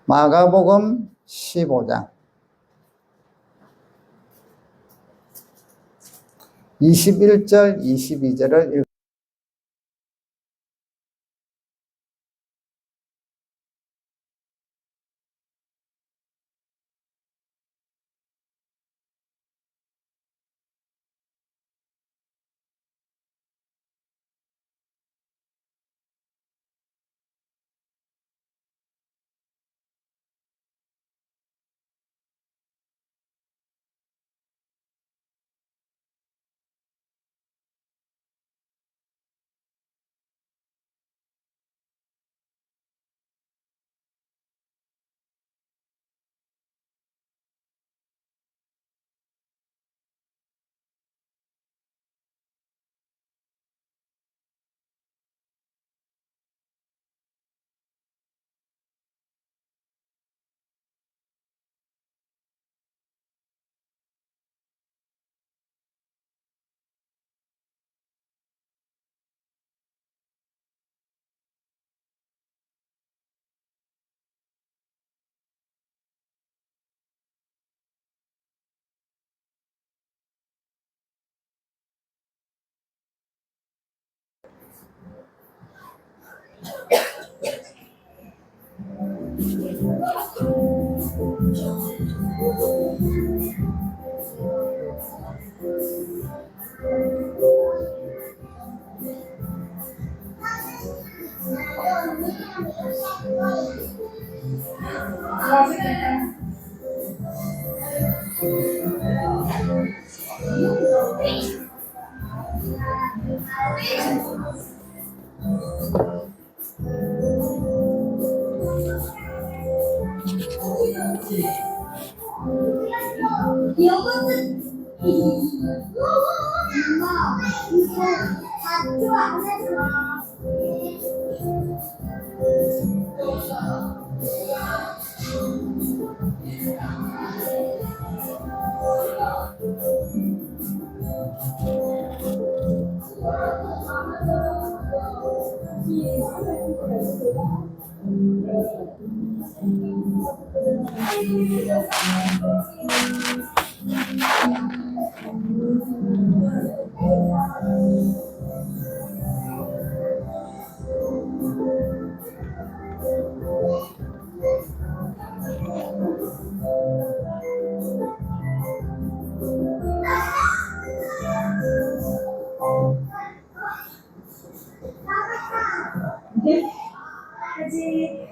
마가복음 15장 21절, 22절을 읽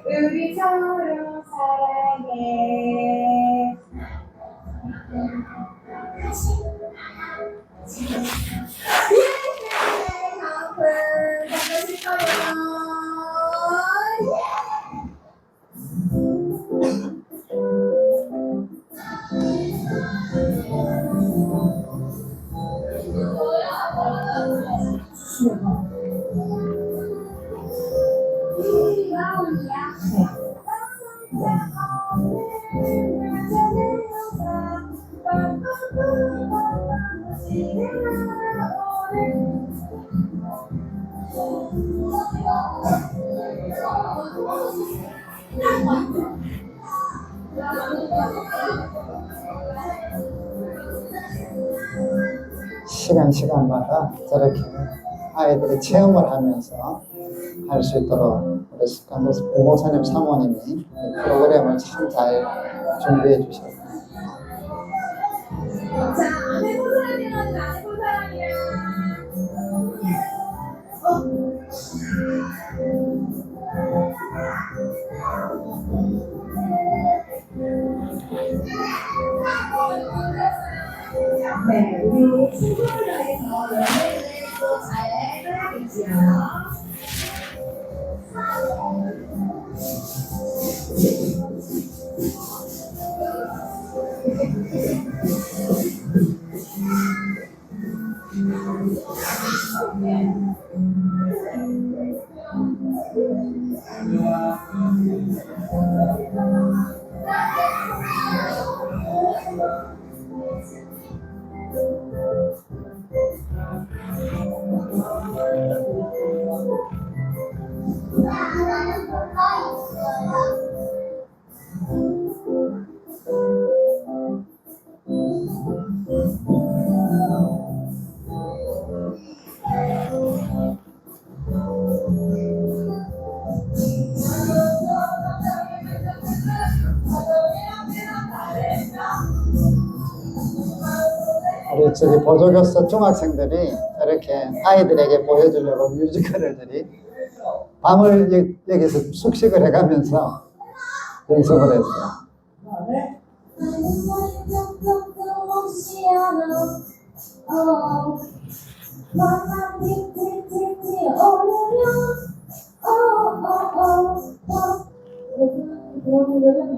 우리 서로 사랑해. 시간마다 저렇게 아이들이 체험을 하면서 할 수 있도록 우리 스칸더스 부목사님 사모님이 이 프로그램을 참 잘 준비해 주셨습니다. 자, 안 해본 사람이랑 안 해본 사람이랑. 네, 우리 친구들에서 연애를 또 잘 해야겠지요. 저기 보조교사 중학생들이 이렇게 아이들에게 보여주려고 뮤지컬들이 밤을 여기서 숙식을 해가면서 연습을 했어요.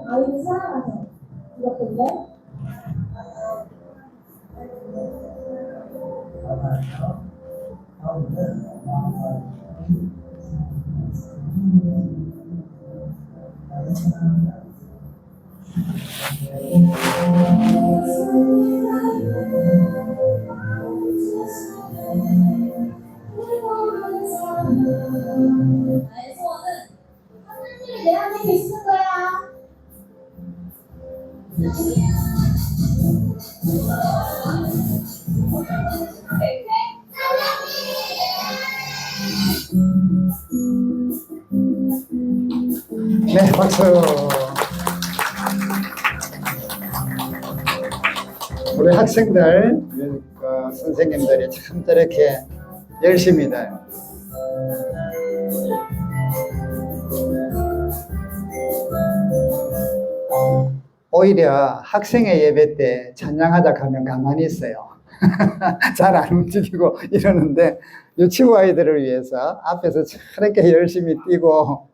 아이를 사랑하죠. 이렇게 나의 소원은 하나님이 내 안에 계시는 거야. 네, 박수. 우리 학생들, 선생님들이 참 저렇게 열심히 해요. 오히려 학생의 예배 때 찬양하자 하면 가만히 있어요. 잘 안 움직이고 이러는데 유치부 아이들을 위해서 앞에서 저렇게 열심히 뛰고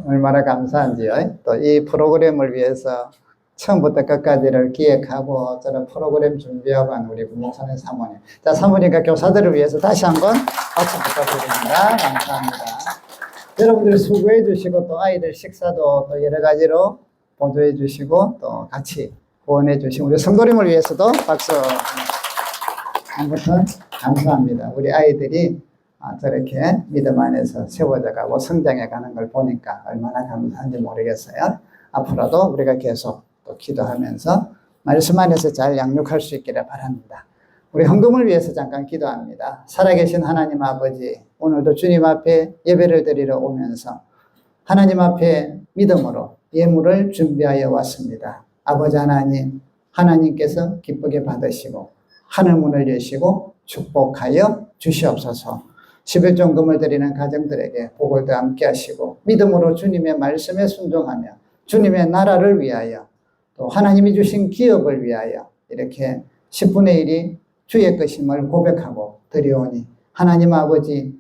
얼마나 감사한지요. 또 이 프로그램을 위해서 처음부터 끝까지를 기획하고 저런 프로그램 준비하고 한 우리 부목사님 사모님. 자, 사모님과 교사들을 위해서 다시 한번 박수 부탁드립니다. 감사합니다. 여러분들이 수고해 주시고 또 아이들 식사도 또 여러 가지로 보조해 주시고 또 같이 후원해 주신 우리 성도님을 위해서도 박수 한번더 감사합니다. 우리 아이들이 저렇게 믿음 안에서 세워져가고 성장해 가는 걸 보니까 얼마나 감사한지 모르겠어요. 앞으로도 우리가 계속 또 기도하면서 말씀 안에서 잘 양육할 수 있기를 바랍니다. 우리 헌금을 위해서 잠깐 기도합니다. 살아계신 하나님 아버지, 오늘도 주님 앞에 예배를 드리러 오면서 하나님 앞에 믿음으로 예물을 준비하여 왔습니다. 아버지 하나님, 하나님께서 기쁘게 받으시고 하늘문을 여시고 축복하여 주시옵소서. 11종금을 드리는 가정들에게 복을 더 함께 하시고 믿음으로 주님의 말씀에 순종하며 주님의 나라를 위하여 또 하나님이 주신 기업을 위하여 이렇게 10분의 1이 주의 것임을 고백하고 드리오니 하나님 아버지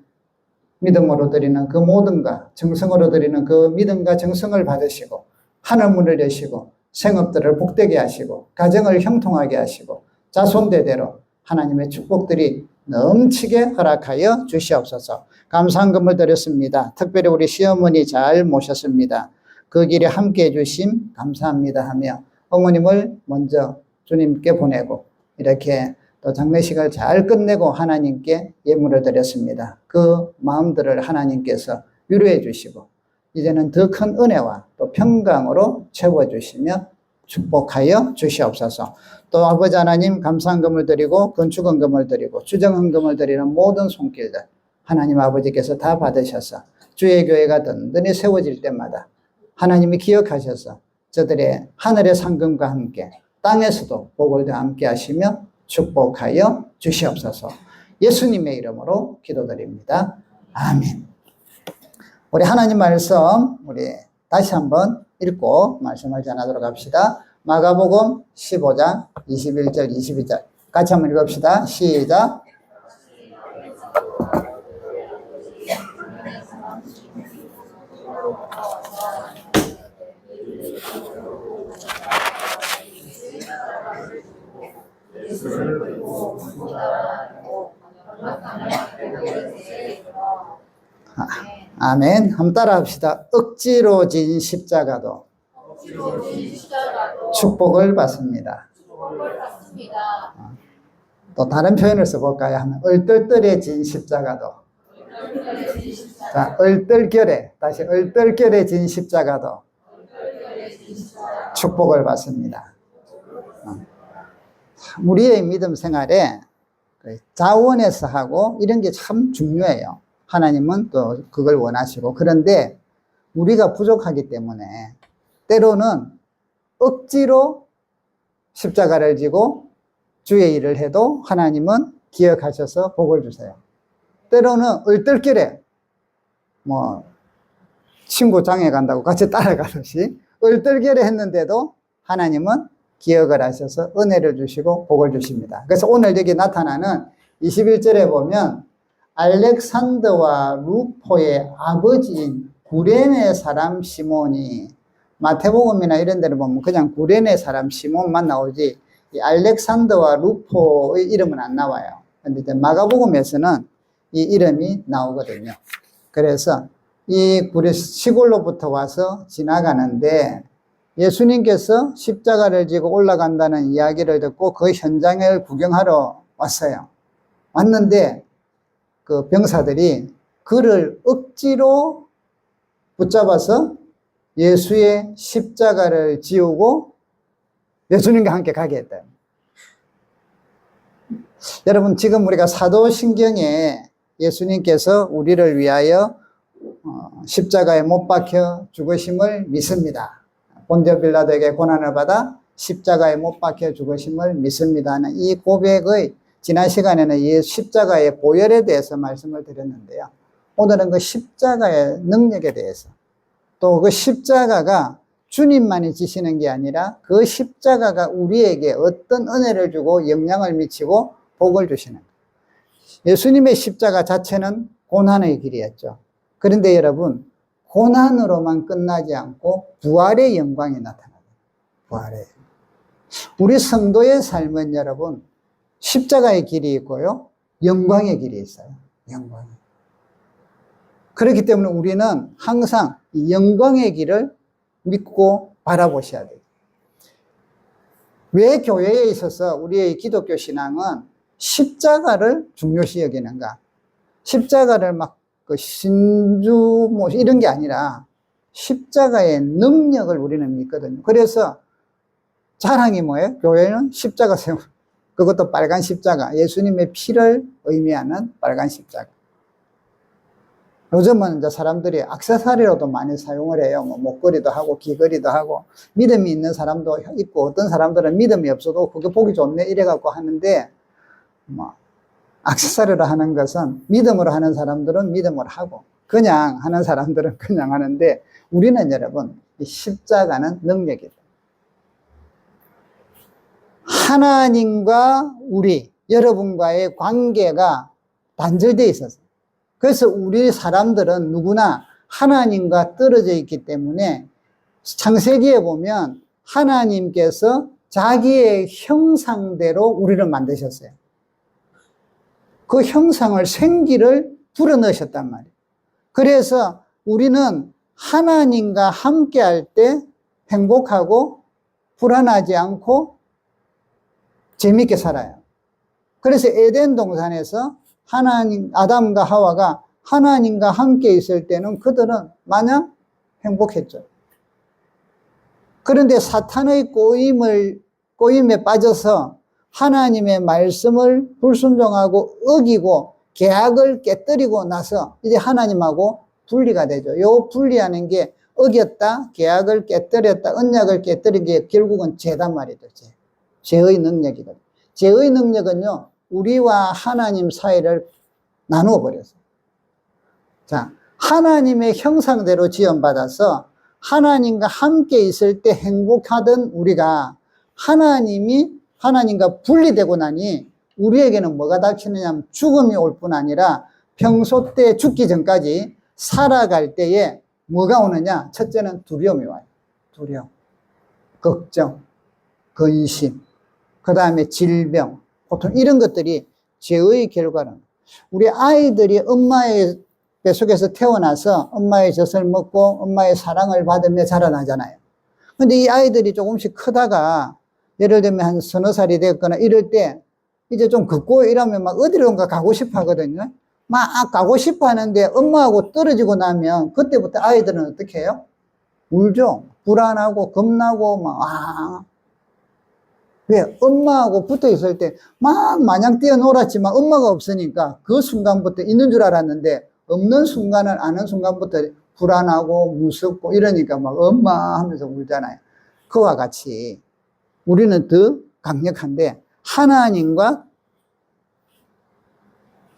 믿음으로 드리는 그 모든가 정성으로 드리는 그 믿음과 정성을 받으시고 하늘문을 여시고 생업들을 복되게 하시고 가정을 형통하게 하시고 자손대대로 하나님의 축복들이 넘치게 허락하여 주시옵소서. 감사한 금을 드렸습니다. 특별히 우리 시어머니 잘 모셨습니다. 그 길에 함께 해주심 감사합니다 하며 어머님을 먼저 주님께 보내고 이렇게 또 장례식을 잘 끝내고 하나님께 예물을 드렸습니다. 그 마음들을 하나님께서 위로해 주시고 이제는 더 큰 은혜와 또 평강으로 채워주시며 축복하여 주시옵소서. 또 아버지 하나님 감사헌금을 드리고 건축헌금을 드리고 주정헌금을 드리는 모든 손길들 하나님 아버지께서 다 받으셔서 주의 교회가 든든히 세워질 때마다 하나님이 기억하셔서 저들의 하늘의 상금과 함께 땅에서도 복을 더 함께 하시며 축복하여 주시옵소서. 예수님의 이름으로 기도드립니다. 아멘. 우리 하나님 말씀 우리 다시 한번 읽고 말씀을 전하도록 합시다. 마가복음 15장 21절 22절 같이 한번 읽읍시다. 시작. 아멘. 한번 따라 합시다. 억지로 진 십자가도 축복을 받습니다. 또 다른 표현을 써볼까요? 하면 얼떨떨해진 십자가도. 자, 얼떨결에 다시 얼떨결해진 십자가도 축복을 받습니다. 우리의 믿음 생활에 자원에서 하고 이런 게 참 중요해요. 하나님은 또 그걸 원하시고 그런데 우리가 부족하기 때문에 때로는 억지로 십자가를 지고 주의 일을 해도 하나님은 기억하셔서 복을 주세요. 때로는 얼떨결에 뭐 친구 장에 간다고 같이 따라가듯이 얼떨결에 했는데도 하나님은 기억을 하셔서 은혜를 주시고 복을 주십니다. 그래서 오늘 여기 나타나는 21절에 보면 알렉산더와 루포의 아버지인 구레네 사람 시몬이, 마태복음이나 이런 데를 보면 그냥 구레네 사람 시몬만 나오지 이 알렉산더와 루포의 이름은 안 나와요. 근데 이제 마가복음에서는 이 이름이 나오거든요. 그래서 이 시골로부터 와서 지나가는데 예수님께서 십자가를 지고 올라간다는 이야기를 듣고 그 현장을 구경하러 왔어요. 왔는데 그 병사들이 그를 억지로 붙잡아서 예수의 십자가를 지우고 예수님과 함께 가게 했다. 여러분, 지금 우리가 사도신경에 예수님께서 우리를 위하여 십자가에 못 박혀 죽으심을 믿습니다. 본디오 빌라도에게 고난을 받아 십자가에 못 박혀 죽으심을 믿습니다 하는 이 고백의, 지난 시간에는 이 십자가의 보혈에 대해서 말씀을 드렸는데요. 오늘은 그 십자가의 능력에 대해서, 또 그 십자가가 주님만이 지시는 게 아니라 그 십자가가 우리에게 어떤 은혜를 주고 영향을 미치고 복을 주시는 거예요. 예수님의 십자가 자체는 고난의 길이었죠. 그런데 여러분, 고난으로만 끝나지 않고 부활의 영광이 나타나요. 부활의. 우리 성도의 삶은 여러분, 십자가의 길이 있고요, 영광의 길이 있어요. 영광. 그렇기 때문에 우리는 항상 영광의 길을 믿고 바라보셔야 돼요. 왜 교회에 있어서 우리의 기독교 신앙은 십자가를 중요시 여기는가? 십자가를 막 그 신주 뭐 이런 게 아니라 십자가의 능력을 우리는 믿거든요. 그래서 자랑이 뭐예요? 교회는 십자가 세우, 그것도 빨간 십자가, 예수님의 피를 의미하는 빨간 십자가. 요즘은 이제 사람들이 액세서리로도 많이 사용을 해요. 뭐 목걸이도 하고 귀걸이도 하고, 믿음이 있는 사람도 있고 어떤 사람들은 믿음이 없어도 그게 보기 좋네 이래갖고 하는데, 뭐 액세서리로 하는 것은 믿음으로 하는 사람들은 믿음으로 하고 그냥 하는 사람들은 그냥 하는데, 우리는 여러분 이 십자가는 능력이다. 하나님과 우리 여러분과의 관계가 단절되어 있어서, 그래서 우리 사람들은 누구나 하나님과 떨어져 있기 때문에 창세기에 보면 하나님께서 자기의 형상대로 우리를 만드셨어요. 그 형상을, 생기를 불어넣으셨단 말이에요. 그래서 우리는 하나님과 함께 할 때 행복하고 불안하지 않고 재밌게 살아요. 그래서 에덴 동산에서 아담과 하와가 하나님과 함께 있을 때는 그들은 마냥 행복했죠. 그런데 사탄의 꼬임에 빠져서 하나님의 말씀을 불순종하고 어기고 계약을 깨뜨리고 나서 이제 하나님하고 분리가 되죠. 요 분리하는 게 어겼다, 계약을 깨뜨렸다, 언약을 깨뜨린 게 결국은 죄단 말이죠. 죄의 능력이거든요. 죄의 능력은요, 우리와 하나님 사이를 나누어 버렸어요. 자, 하나님의 형상대로 지원받아서 하나님과 함께 있을 때 행복하던 우리가 하나님과 분리되고 나니 우리에게는 뭐가 닥치느냐 하면 죽음이 올 뿐 아니라 평소 때 죽기 전까지 살아갈 때에 뭐가 오느냐? 첫째는 두려움이 와요. 두려움, 걱정, 근심, 그 다음에 질병, 보통 이런 것들이 죄의 결과는, 우리 아이들이 엄마의 뱃속에서 태어나서 엄마의 젖을 먹고 엄마의 사랑을 받으며 자라나잖아요. 근데 이 아이들이 조금씩 크다가 예를 들면 한 서너 살이 됐거나 이럴 때 이제 좀 걷고 이러면 막 어디론가 가고 싶어 하거든요. 막 가고 싶어 하는데 엄마하고 떨어지고 나면 그때부터 아이들은 어떻게 해요? 울죠. 불안하고 겁나고 막 왜? 엄마하고 붙어 있을 때 막 마냥 뛰어놀았지만 엄마가 없으니까 그 순간부터 있는 줄 알았는데 없는 순간을 아는 순간부터 불안하고 무섭고 이러니까 막 엄마 하면서 울잖아요. 그와 같이 우리는 더 강력한데 하나님과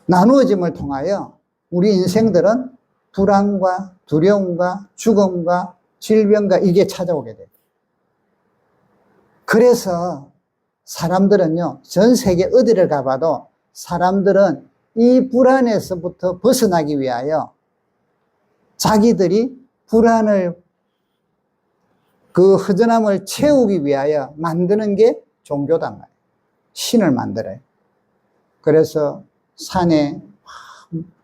나누어짐을 통하여 우리 인생들은 불안과 두려움과 죽음과 질병과 이게 찾아오게 돼요. 그래서 사람들은요, 전 세계 어디를 가봐도 사람들은 이 불안에서부터 벗어나기 위하여 자기들이 불안을, 그 허전함을 채우기 위하여 만드는 게 종교단 말이에요. 신을 만들어요. 그래서 산에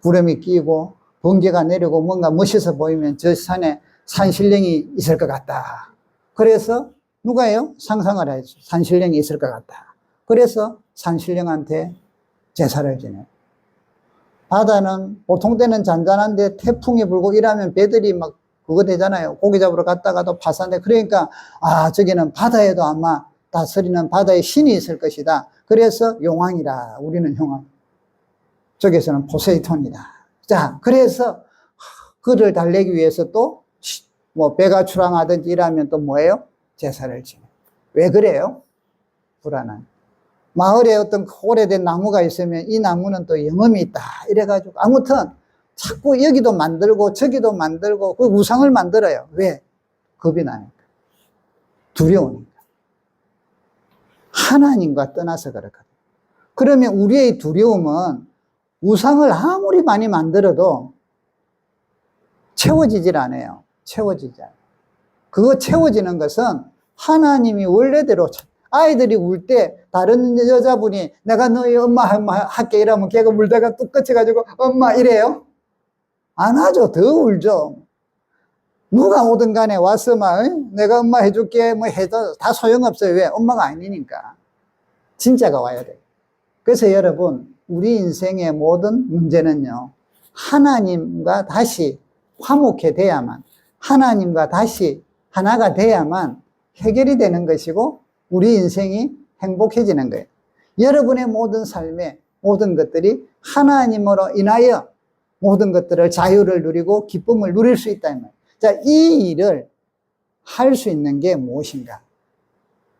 구름이 끼고 번개가 내리고 뭔가 멋있어 보이면 저 산에 산신령이 있을 것 같다. 그래서 누가 해요? 상상을 하죠. 산신령이 있을 것 같다. 그래서 산신령한테 제사를 지내요. 바다는 보통 때는 잔잔한데 태풍이 불고 이러면 배들이 막 그거 되잖아요. 고기 잡으러 갔다가도 파산돼. 그러니까 저기는 바다에도 아마 다스리는 바다의 신이 있을 것이다. 그래서 용왕이라. 우리는 용왕. 저기서는 포세이돈이다. 자, 그래서 그를 달래기 위해서 또 뭐 배가 출항하든지 이러면 또 뭐예요? 제사를 지내요. 왜 그래요? 불안한. 마을에 어떤 오래된 나무가 있으면 이 나무는 또 영험이 있다. 이래가지고 아무튼 자꾸 여기도 만들고 저기도 만들고 그 우상을 만들어요. 왜? 겁이 나니까. 두려우니까. 하나님과 떠나서 그렇거든요. 그러면 우리의 두려움은 우상을 아무리 많이 만들어도 채워지질 않아요. 채워지지 않아요. 그거 채워지는 것은 하나님이 원래대로, 아이들이 울 때 다른 여자분이 내가 너희 엄마 할게 이러면 걔가 울다가 뚝 꺼쳐가지고 엄마 이래요? 안 하죠. 더 울죠. 누가 오든 간에 와서 막 내가 엄마 해줄게 뭐 해도 다 소용없어요. 왜? 엄마가 아니니까. 진짜가 와야 돼요. 그래서 여러분, 우리 인생의 모든 문제는요, 하나님과 다시 화목해 돼야만, 하나님과 다시 하나가 돼야만 해결이 되는 것이고 우리 인생이 행복해지는 거예요. 여러분의 모든 삶의 모든 것들이 하나님으로 인하여 모든 것들을 자유를 누리고 기쁨을 누릴 수 있다. 자, 이 일을 할 수 있는 게 무엇인가?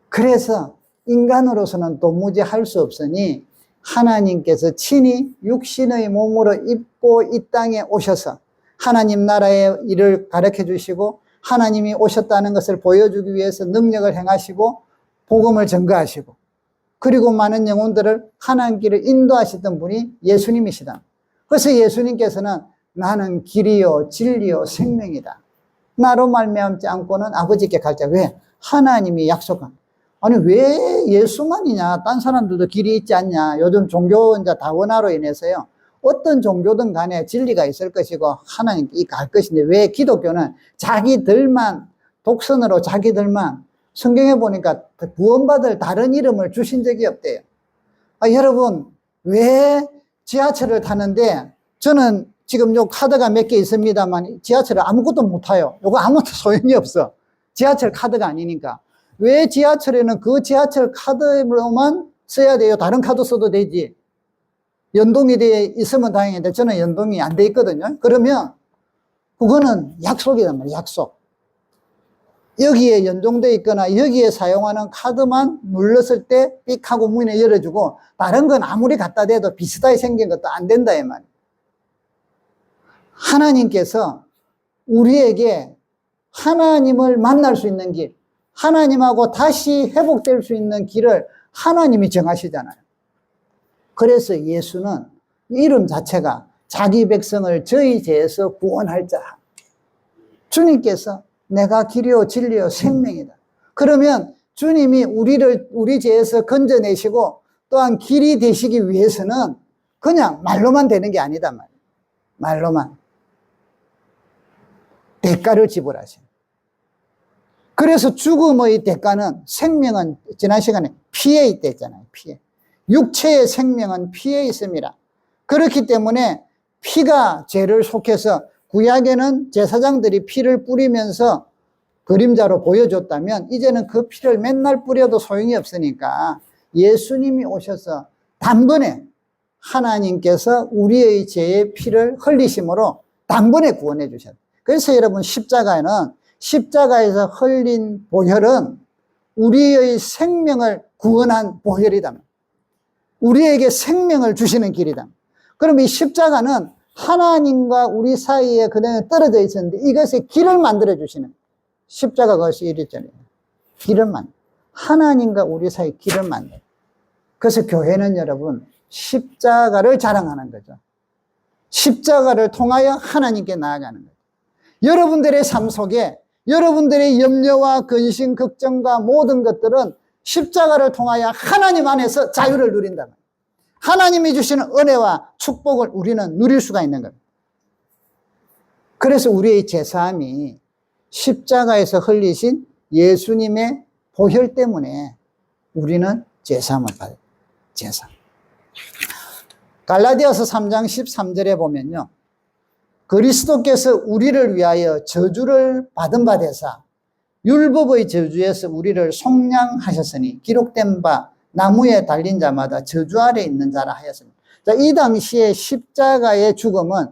그래서 인간으로서는 도무지 할 수 없으니 하나님께서 친히 육신의 몸으로 입고 이 땅에 오셔서 하나님 나라의 일을 가르쳐 주시고 하나님이 오셨다는 것을 보여주기 위해서 능력을 행하시고 복음을 전가하시고 그리고 많은 영혼들을 하나님께로 인도하시던 분이 예수님이시다. 그래서 예수님께서는 나는 길이요 진리요 생명이다. 나로 말미암지 않고는 아버지께 갈 자. 왜? 하나님이 약속한. 아니 왜 예수만이냐? 딴 사람들도 길이 있지 않냐? 요즘 종교원자 다원화로 인해서요. 어떤 종교든 간에 진리가 있을 것이고 하나님께 갈 것인데 왜 기독교는 자기들만 독선으로 자기들만 성경에 보니까 구원받을 다른 이름을 주신 적이 없대요. 여러분 왜 지하철을 타는데 저는 지금 요 카드가 몇 개 있습니다만 지하철을 아무것도 못 타요. 요거 아무것도 소용이 없어. 지하철 카드가 아니니까. 왜 지하철에는 그 지하철 카드로만 써야 돼요? 다른 카드 써도 되지. 연동이 돼 있으면 다행인데 저는 연동이 안 돼 있거든요. 그러면 그거는 약속이란 말이에요. 약속. 여기에 연동돼 있거나 여기에 사용하는 카드만 눌렀을 때 삑 하고 문을 열어주고 다른 건 아무리 갖다 대도 비슷하게 생긴 것도 안 된다 이 말이에요. 하나님께서 우리에게 하나님을 만날 수 있는 길, 하나님하고 다시 회복될 수 있는 길을 하나님이 정하시잖아요. 그래서 예수는 이름 자체가 자기 백성을 저희 죄에서 구원할 자. 주님께서 내가 길이요 진리요 생명이다. 그러면 주님이 우리 죄에서 건져내시고 또한 길이 되시기 위해서는 그냥 말로만 되는 게 아니다 말이에요. 말로만. 대가를 지불하시는. 그래서 죽음의 대가는 생명은 지난 시간에 피에 있다 했잖아요. 피에. 육체의 생명은 피에 있습니다. 그렇기 때문에 피가 죄를 속해서 구약에는 제사장들이 피를 뿌리면서 그림자로 보여줬다면 이제는 그 피를 맨날 뿌려도 소용이 없으니까 예수님이 오셔서 단번에 하나님께서 우리의 죄의 피를 흘리심으로 단번에 구원해 주셨다. 그래서 여러분 십자가에서 흘린 보혈은 우리의 생명을 구원한 보혈이다. 우리에게 생명을 주시는 길이다. 그럼 이 십자가는 하나님과 우리 사이에 그냥 떨어져 있었는데 이것의 길을 만들어 주시는, 십자가 그것이 이랬잖아요. 길을 하나님과 우리 사이 길을 만들어. 그래서 교회는 여러분 십자가를 자랑하는 거죠. 십자가를 통하여 하나님께 나아가는 거죠. 여러분들의 삶 속에 여러분들의 염려와 근심, 걱정과 모든 것들은 십자가를 통하여 하나님 안에서 자유를 누린다. 하나님이 주시는 은혜와 축복을 우리는 누릴 수가 있는 겁니다. 그래서 우리의 제사함이 십자가에서 흘리신 예수님의 보혈 때문에 우리는 제사함을 받아요. 제사. 갈라디아서 3장 13절에 보면요. 그리스도께서 우리를 위하여 저주를 받은 바 되사 율법의 저주에서 우리를 속량하셨으니 기록된 바 나무에 달린 자마다 저주 아래 있는 자라 하였습니다. 자, 이 당시에 십자가의 죽음은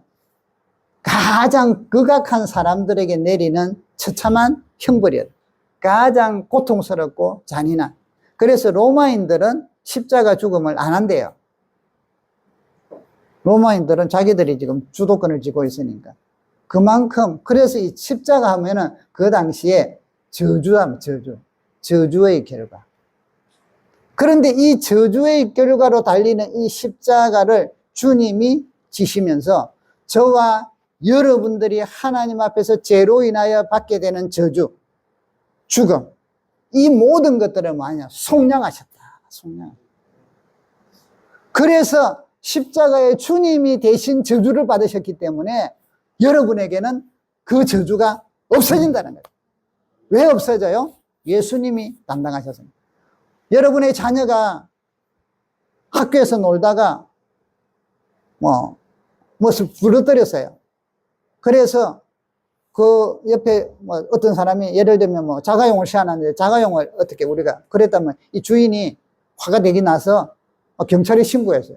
가장 극악한 사람들에게 내리는 처참한 형벌이었다. 가장 고통스럽고 잔인한. 그래서 로마인들은 십자가 죽음을 안 한대요. 로마인들은 자기들이 지금 주도권을 쥐고 있으니까. 그만큼, 그래서 이 십자가 하면은 그 당시에 저주의 결과. 그런데 이 저주의 결과로 달리는 이 십자가를 주님이 지시면서 저와 여러분들이 하나님 앞에서 죄로 인하여 받게 되는 저주, 죽음, 이 모든 것들을 뭐냐? 속량하셨다. 속량. 그래서 십자가에 주님이 대신 저주를 받으셨기 때문에 여러분에게는 그 저주가 없어진다는 거예요. 왜 없어져요? 예수님이 담당하셨습니다. 여러분의 자녀가 학교에서 놀다가 무엇을 부러뜨렸어요. 그래서 그 옆에 어떤 사람이 예를 들면 자가용을 시안하는데 자가용을 어떻게 우리가 그랬다면 이 주인이 화가 되기 나서 경찰에 신고했어요.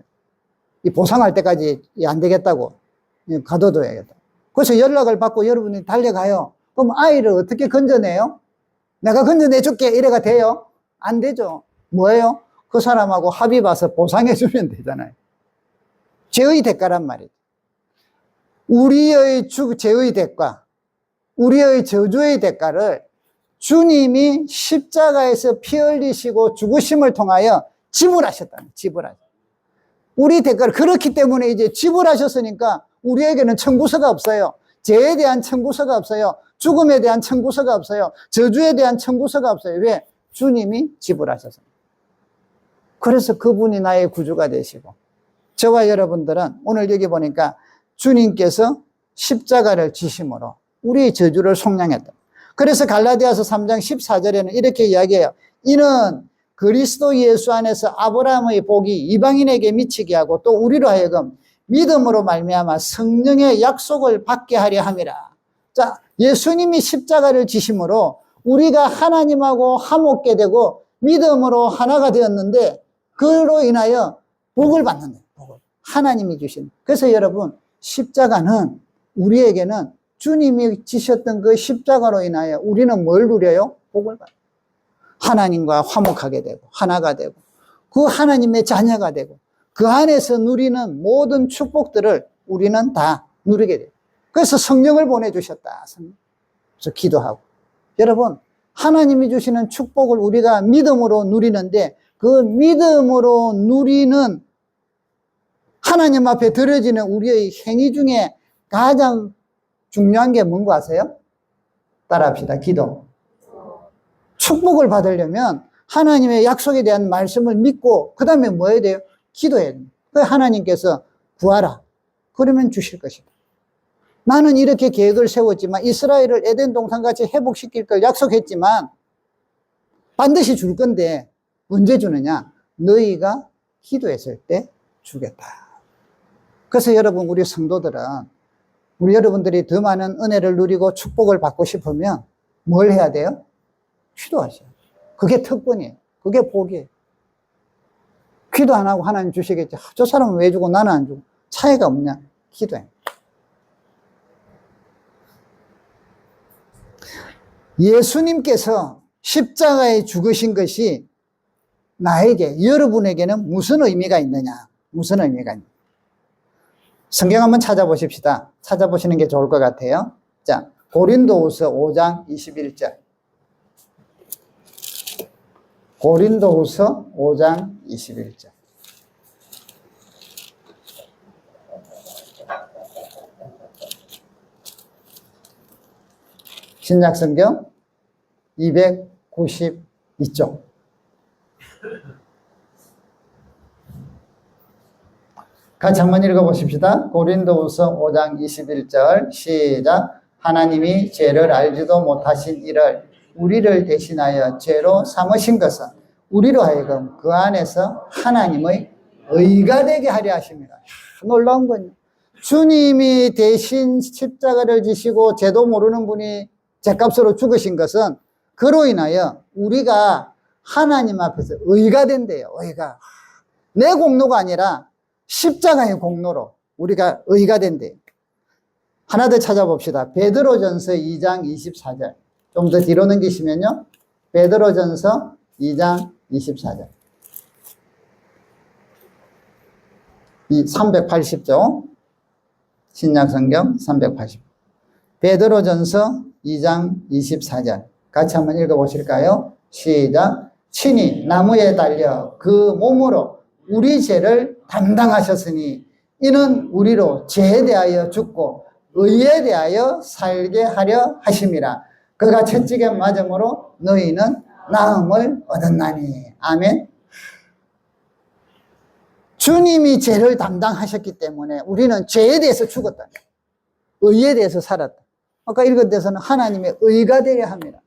이 보상할 때까지 안 되겠다고 가둬둬야겠다. 그래서 연락을 받고 여러분이 달려가요. 그럼 아이를 어떻게 건져내요? 내가 건져내줄게 이래가 돼요? 안 되죠. 뭐예요? 그 사람하고 합의 봐서 보상해주면 되잖아요. 죄의 대가란 말이죠. 우리의 죄의 대가, 우리의 저주의 대가를 주님이 십자가에서 피 흘리시고 죽으심을 통하여 지불하셨다는, 지불하셨다. 우리 대가를, 그렇기 때문에 이제 지불하셨으니까 우리에게는 청구서가 없어요. 죄에 대한 청구서가 없어요. 죽음에 대한 청구서가 없어요. 저주에 대한 청구서가 없어요. 왜? 주님이 지불하셨습니다. 그래서 그분이 나의 구주가 되시고, 저와 여러분들은 오늘 여기 보니까 주님께서 십자가를 지심으로 우리의 저주를 속량했다. 그래서 갈라디아서 3장 14절에는 이렇게 이야기해요. 이는 그리스도 예수 안에서 아브라함의 복이 이방인에게 미치게 하고 또 우리로 하여금 믿음으로 말미암아 성령의 약속을 받게 하려 함이라. 자, 예수님이 십자가를 지심으로 우리가 하나님하고 화목게 되고 믿음으로 하나가 되었는데 그로 인하여 복을 받는 거예요. 복을. 하나님이 주신. 그래서 여러분, 십자가는 우리에게는 주님이 지셨던 그 십자가로 인하여 우리는 뭘 누려요? 복을 받아요. 하나님과 화목하게 되고 하나가 되고 그 하나님의 자녀가 되고 그 안에서 누리는 모든 축복들을 우리는 다 누리게 돼요. 그래서 성령을 보내주셨다. 그래서 기도하고. 여러분, 하나님이 주시는 축복을 우리가 믿음으로 누리는데 그 믿음으로 누리는 하나님 앞에 드려지는 우리의 행위 중에 가장 중요한 게 뭔지 아세요? 따라합시다. 기도. 축복을 받으려면 하나님의 약속에 대한 말씀을 믿고 그 다음에 뭐 해야 돼요? 기도해야 돼요. 하나님께서 구하라. 그러면 주실 것이다. 나는 이렇게 계획을 세웠지만 이스라엘을 에덴 동산같이 회복시킬 걸 약속했지만 반드시 줄 건데 언제 주느냐? 너희가 기도했을 때 주겠다. 그래서 여러분, 우리 성도들은 우리 여러분들이 더 많은 은혜를 누리고 축복을 받고 싶으면 뭘 해야 돼요? 기도하세요. 그게 특권이에요. 그게 복이에요. 기도 안 하고 하나님 주시겠지. 저 사람은 왜 주고 나는 안 주고. 차이가 없냐? 기도해. 예수님께서 십자가에 죽으신 것이 나에게, 여러분에게는 무슨 의미가 있느냐? 무슨 의미가 있느냐? 성경 한번 찾아보십시다. 찾아보시는 게 좋을 것 같아요. 자, 고린도후서 5장 21절. 고린도후서 5장 21절. 신약성경 292쪽. 같이 한번 읽어보십시다. 고린도후서 5장 21절 시작. 하나님이 죄를 알지도 못하신 이를 우리를 대신하여 죄로 삼으신 것은 우리로 하여금 그 안에서 하나님의 의가 되게 하려 하십니다. 놀라운 건요. 주님이 대신 십자가를 지시고 죄도 모르는 분이 죄값으로 죽으신 것은 그로 인하여 우리가 하나님 앞에서 의가 된대요. 의가. 내 공로가 아니라 십자가의 공로로 우리가 의가 된대요. 하나 더 찾아봅시다. 베드로전서 2장 24절. 좀 더 뒤로 넘기시면요. 베드로전서 2장 24절. 이 380조. 신약성경 380. 베드로전서 2장 24절. 같이 한번 읽어보실까요? 시작. 친히 나무에 달려 그 몸으로 우리 죄를 담당하셨으니 이는 우리로 죄에 대하여 죽고 의에 대하여 살게 하려 하심이라. 그가 채찍에 맞음으로 너희는 나음을 얻었나니. 아멘. 주님이 죄를 담당하셨기 때문에 우리는 죄에 대해서 죽었다. 의에 대해서 살았다. 아까 읽은 데서는 하나님의 의가 되려 합니다.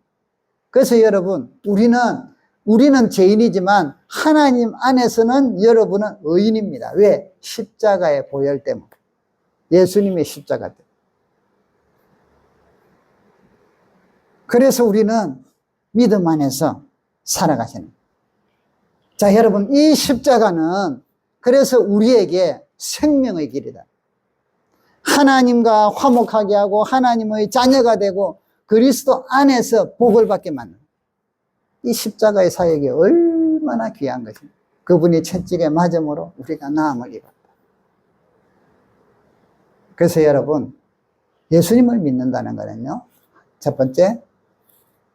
그래서 여러분, 우리는 죄인이지만 하나님 안에서는 여러분은 의인입니다. 왜? 십자가의 보혈 때문에. 예수님의 십자가 때문에. 그래서 우리는 믿음 안에서 살아가시는 거예요. 자, 여러분, 이 십자가는 그래서 우리에게 생명의 길이다. 하나님과 화목하게 하고 하나님의 자녀가 되고 그리스도 안에서 복을 받게 만드는 이 십자가의 사역이 얼마나 귀한 것입니다. 그분이 채찍에 맞음으로 우리가 나음을 입었다. 그래서 여러분, 예수님을 믿는다는 거는요, 첫 번째,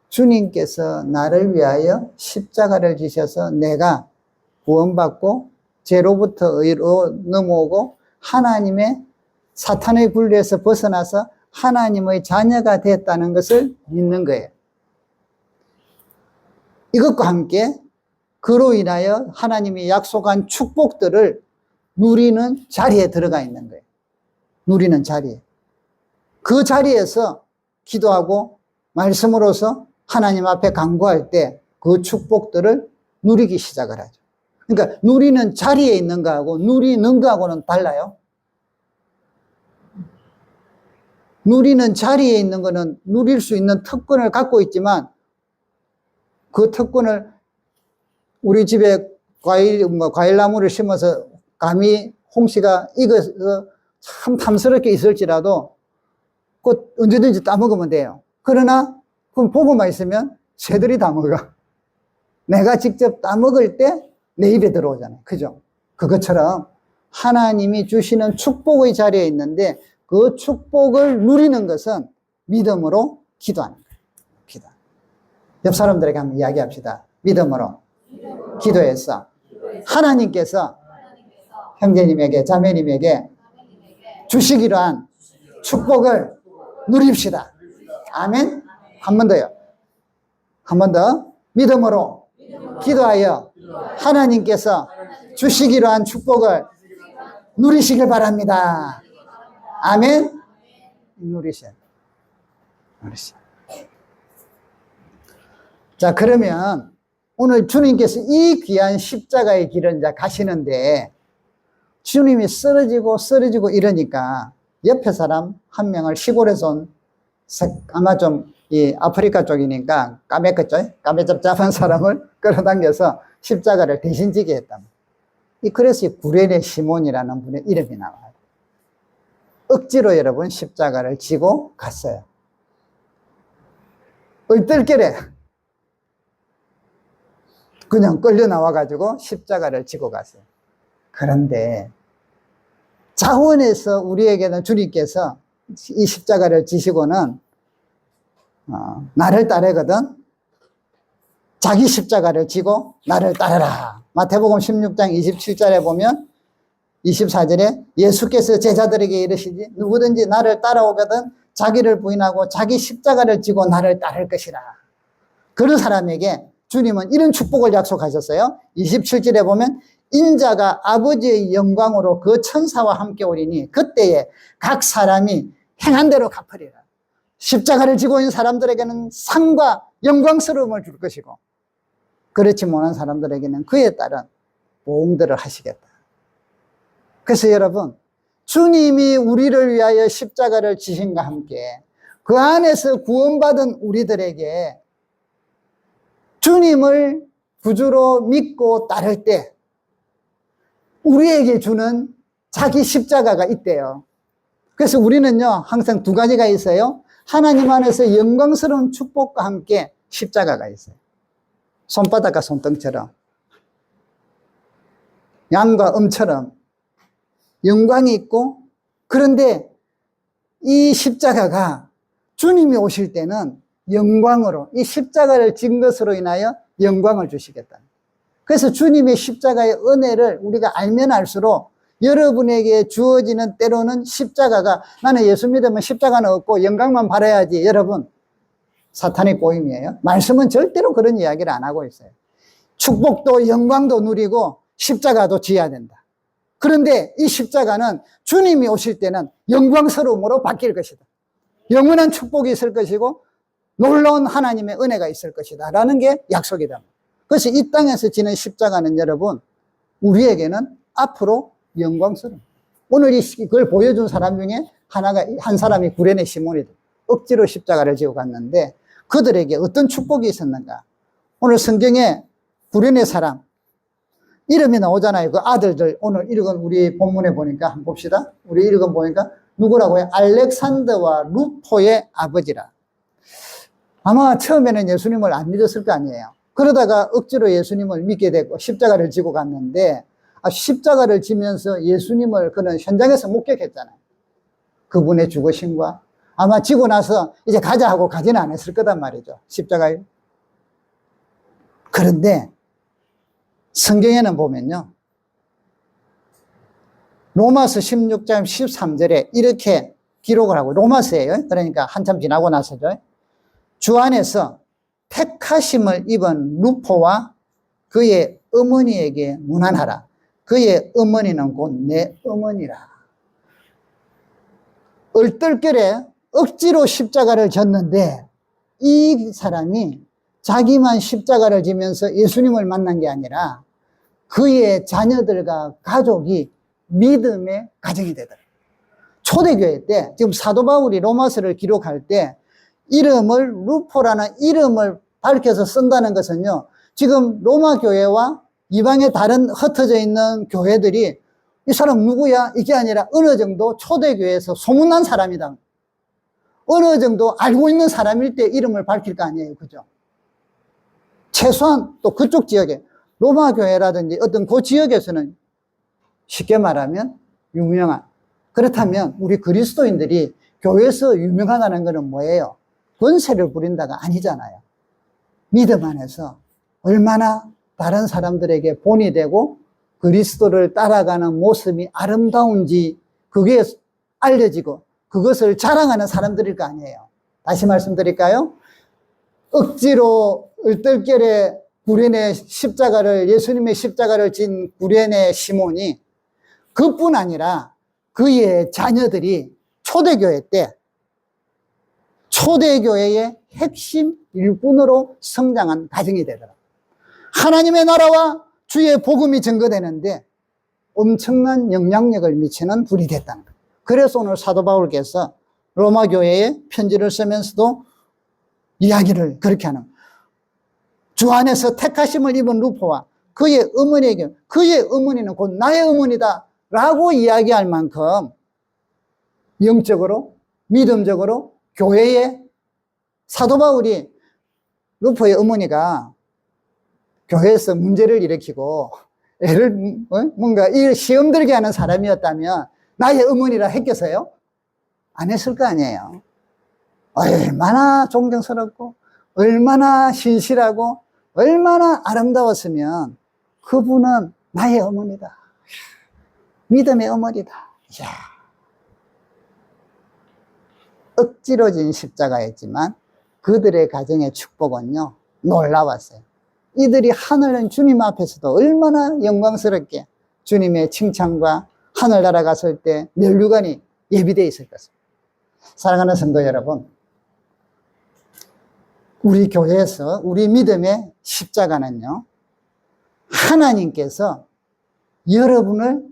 주님께서 나를 위하여 십자가를 지셔서 내가 구원받고 죄로부터 의로 넘어오고 하나님의 사탄의 굴레에서 벗어나서 하나님의 자녀가 됐다는 것을 믿는 거예요. 이것과 함께 그로 인하여 하나님이 약속한 축복들을 누리는 자리에 들어가 있는 거예요. 누리는 자리에. 그 자리에서 기도하고 말씀으로서 하나님 앞에 간구할 때 그 축복들을 누리기 시작을 하죠. 그러니까 누리는 자리에 있는 거하고 누리는 거하고는 달라요. 누리는 자리에 있는 거는 누릴 수 있는 특권을 갖고 있지만 그 특권을 우리 집에 과일나무를 심어서 감히 홍시가 익어서 참 탐스럽게 있을지라도 그 언제든지 따먹으면 돼요. 그러나 그럼 보고만 있으면 새들이 다 먹어. 내가 직접 따먹을 때 내 입에 들어오잖아요. 그죠? 그것처럼 하나님이 주시는 축복의 자리에 있는데 그 축복을 누리는 것은 믿음으로 기도하는 거예요. 기도. 옆 사람들에게 한번 이야기합시다. 믿음으로 기도해서 하나님께서 형제님에게 자매님에게 주시기로 한 축복을 누립시다. 아멘. 한 번 더요. 한 번 더. 믿음으로 기도하여 하나님께서 주시기로 한 축복을 누리시길 바랍니다. 아멘. 누리셔. 자, 그러면 오늘 주님께서 이 귀한 십자가의 길을 이제 가시는데 주님이 쓰러지고 이러니까 옆에 사람 한 명을 시골에서 온 아마 좀 이 아프리카 쪽이니까 까매끗죠? 까매잡잡한 사람을 끌어당겨서 십자가를 대신 지게 했다. 그래서 구레네 시몬이라는 분의 이름이 나와요. 억지로 여러분 십자가를 지고 갔어요. 얼떨결에. 그냥 끌려 나와가지고 십자가를 지고 갔어요. 그런데 자원에서 우리에게는 주님께서 이 십자가를 지시고는 나를 따르거든 자기 십자가를 지고 나를 따르라. 마태복음 16장 27절에 보면 24절에 예수께서 제자들에게 이르시지 누구든지 나를 따라오거든 자기를 부인하고 자기 십자가를 지고 나를 따를 것이라. 그런 사람에게 주님은 이런 축복을 약속하셨어요. 27절에 보면 인자가 아버지의 영광으로 그 천사와 함께 오리니 그때에 각 사람이 행한 대로 갚으리라. 십자가를 지고 있는 사람들에게는 상과 영광스러움을 줄 것이고 그렇지 못한 사람들에게는 그에 따른 보응들을 하시겠다. 그래서 여러분 주님이 우리를 위하여 십자가를 지심과 함께 그 안에서 구원받은 우리들에게 주님을 구주로 믿고 따를 때 우리에게 주는 자기 십자가가 있대요. 그래서 우리는요 항상 두 가지가 있어요. 하나님 안에서 영광스러운 축복과 함께 십자가가 있어요. 손바닥과 손등처럼 양과 음처럼 영광이 있고 그런데 이 십자가가 주님이 오실 때는 영광으로 이 십자가를 진 것으로 인하여 영광을 주시겠다. 그래서 주님의 십자가의 은혜를 우리가 알면 알수록 여러분에게 주어지는 때로는 십자가가 나는 예수 믿으면 십자가는 없고 영광만 바라야지. 여러분 사탄의 꼬임이에요. 말씀은 절대로 그런 이야기를 안 하고 있어요. 축복도 영광도 누리고 십자가도 지어야 된다. 그런데 이 십자가는 주님이 오실 때는 영광스러움으로 바뀔 것이다. 영원한 축복이 있을 것이고 놀라운 하나님의 은혜가 있을 것이다 라는 게 약속이다. 그래서 이 땅에서 지는 십자가는 여러분 우리에게는 앞으로 영광스러움. 오늘 이걸 보여준 사람 중에 한 사람이 구레네 시몬이다. 억지로 십자가를 지고 갔는데 그들에게 어떤 축복이 있었는가. 오늘 성경에 구레네 사람 이름이 나오잖아요. 그 아들들 오늘 읽은 우리 본문에 보니까 한번 봅시다. 우리 읽은 보니까 누구라고 해요? 알렉산더와 루포의 아버지라. 아마 처음에는 예수님을 안 믿었을 거 아니에요. 그러다가 억지로 예수님을 믿게 되고 십자가를 지고 갔는데 십자가를 지면서 예수님을 그는 현장에서 목격했잖아요. 그분의 죽으심과 아마 지고 나서 이제 가자 하고 가지는 않았을 거단 말이죠. 십자가에. 그런데 성경에는 보면요. 로마서 16장 13절에 이렇게 기록을 하고 로마서예요. 그러니까 한참 지나고 나서죠. 주 안에서 택하심을 입은 루포와 그의 어머니에게 문안하라. 그의 어머니는 곧 내 어머니라. 얼떨결에 억지로 십자가를 졌는데 이 사람이 자기만 십자가를 지면서 예수님을 만난 게 아니라 그의 자녀들과 가족이 믿음의 가정이 되더라고요. 초대교회 때 지금 사도 바울이 로마서를 기록할 때 이름을 루포라는 이름을 밝혀서 쓴다는 것은요. 지금 로마 교회와 이방의 다른 흩어져 있는 교회들이 이 사람 누구야? 이게 아니라 어느 정도 초대교회에서 소문난 사람이다. 어느 정도 알고 있는 사람일 때 이름을 밝힐 거 아니에요. 그죠? 최소한 또 그쪽 지역에 로마 교회라든지 어떤 그 지역에서는 쉽게 말하면 유명한. 그렇다면 우리 그리스도인들이 교회에서 유명하다는 것은 뭐예요? 권세를 부린다가 아니잖아요. 믿음 안에서 얼마나 다른 사람들에게 본이 되고 그리스도를 따라가는 모습이 아름다운지 그게 알려지고 그것을 자랑하는 사람들일 거 아니에요. 다시 말씀드릴까요? 억지로 얼떨결에 구레네 십자가를 예수님의 십자가를 진 구레네 시몬이 그뿐 아니라 그의 자녀들이 초대교회 때 초대교회의 핵심 일꾼으로 성장한 가정이 되더라. 하나님의 나라와 주의 복음이 증거되는데 엄청난 영향력을 미치는 불이 됐다는 거예요. 그래서 오늘 사도 바울께서 로마 교회에 편지를 쓰면서도 이야기를 그렇게 하는 거예요. 주 안에서 택하심을 입은 루포와 그의 어머니에게 그의 어머니는 곧 나의 어머니다 라고 이야기할 만큼 영적으로 믿음적으로 교회에 사도 바울이 루포의 어머니가 교회에서 문제를 일으키고 애를 뭔가 이 시험 들게 하는 사람이었다면 나의 어머니라 했겠어요? 안 했을 거 아니에요. 얼마나 존경스럽고 얼마나 신실하고 얼마나 아름다웠으면 그분은 나의 어머니다. 믿음의 어머니다. 이야. 억지로 진 십자가였지만 그들의 가정의 축복은요, 놀라웠어요. 이들이 하늘은 주님 앞에서도 얼마나 영광스럽게 주님의 칭찬과 하늘 날아갔을 때 면류관이 예비되어 있을 것입니다. 사랑하는 성도 여러분, 우리 교회에서 우리 믿음의 십자가는요, 하나님께서 여러분을